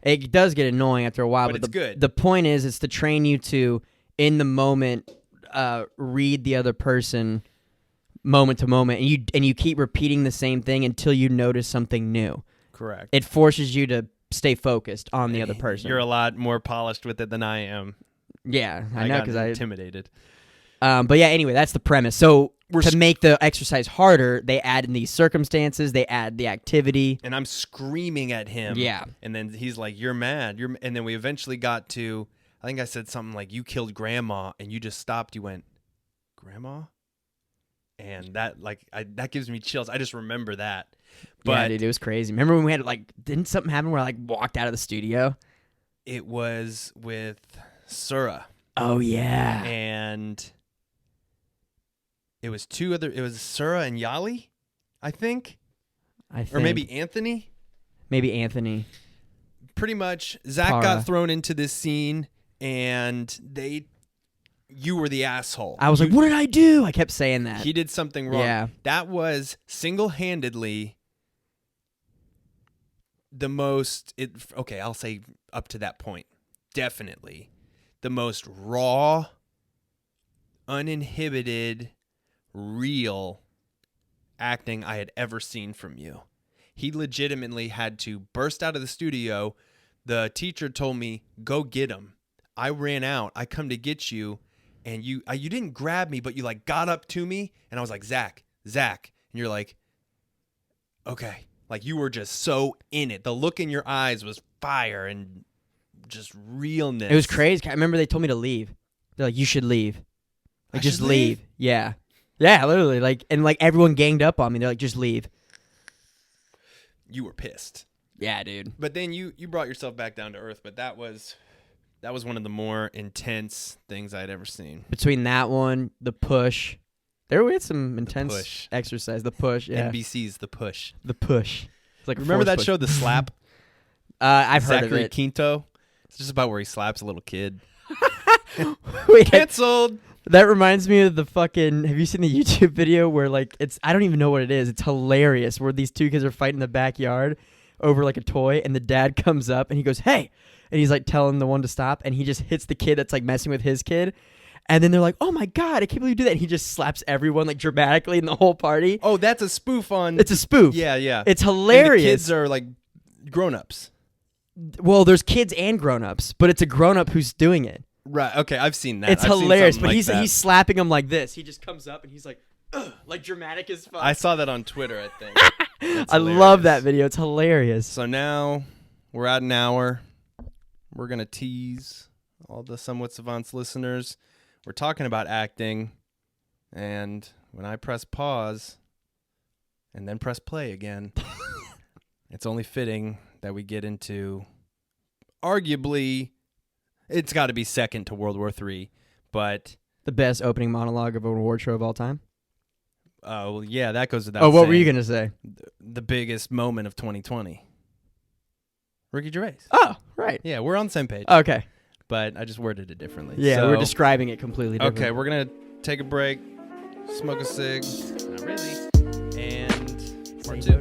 it does get annoying after a while,
but it's good.
The point is to train you to, in the moment, read the other person moment to moment, and you keep repeating the same thing until you notice something new.
Correct.
It forces you to stay focused on the other person.
You're a lot more polished with it than I am.
Yeah, I know, because I
intimidated.
But yeah, anyway, that's the premise. So to make the exercise harder, they add in these circumstances, they add the activity.
And I'm screaming at him.
Yeah.
And then he's like, you're mad. And then we eventually got to, I think I said something like, you killed grandma, and you just stopped. You went, grandma? And that that gives me chills. I just remember that. But
yeah, dude, it was crazy. Remember when we had didn't something happen where I walked out of the studio?
It was with Sura.
Oh yeah.
And it was it was Sura and Yali, I think. Or maybe Anthony.
Maybe Anthony.
Pretty much Zach
Tara.
got thrown into this scene, and you were the asshole.
I was like, what did I do? I kept saying that.
He did something wrong.
Yeah.
That was single-handedly the most, okay, I'll say up to that point, definitely the most raw, uninhibited, real acting I had ever seen from you. He legitimately had to burst out of the studio. The teacher told me, go get him. I ran out. I come to get you, and you didn't grab me, but you like got up to me, and I was like, Zach. And you're like, okay. Like you were just so in it. The look in your eyes was fire and just realness.
It was crazy. I remember they told me to leave. They're like, you should leave. Like, just leave. Yeah. Yeah, literally. Like, and like everyone ganged up on me. They're like, just leave.
You were pissed.
Yeah, dude.
But then you brought yourself back down to earth. But that was one of the more intense things I'd ever seen.
Between that one, the push, we had some intense exercise. The push, yeah.
NBC's The Push.
The push. It's like
remember that show, The Slap?
I've heard of
Zachary
it.
Quinto. It's just about where he slaps a little kid.
Wait,
canceled.
That reminds me of the fucking. Have you seen the YouTube video where like I don't even know what it is. It's hilarious. Where these two kids are fighting in the backyard over like a toy, and the dad comes up and he goes, "Hey," and he's like telling the one to stop, and he just hits the kid that's like messing with his kid. And then they're like, "Oh my god, I can't believe you do that!" And he just slaps everyone like dramatically in the whole party.
Oh, that's a spoof on.
It's a spoof.
Yeah.
It's hilarious.
And the kids are like grown-ups.
Well, there's kids and grown-ups, but it's a grown-up who's doing it.
Right. Okay, I've seen that.
It's
I've
hilarious,
seen
but
like
he's slapping him like this. He just comes up and he's like, ugh, like dramatic as fuck.
I saw that on Twitter, I think.
I love that video. It's hilarious.
So now we're at an hour. We're going to tease all the Somewhat Savants listeners. We're talking about acting, and when I press pause and then press play again, it's only fitting that we get into arguably, it's got to be second to World War III, but
the best opening monologue of a award show of all time.
Oh, well, yeah, that goes without
saying. Oh, what
saying.
were you going to say?
The biggest moment of 2020. Ricky Gervais.
Oh, right.
Yeah, we're on the same page.
Okay.
But I just worded it differently.
Yeah,
so,
we're describing it completely different.
Okay, we're going to take a break, smoke a cig, not really, and part two.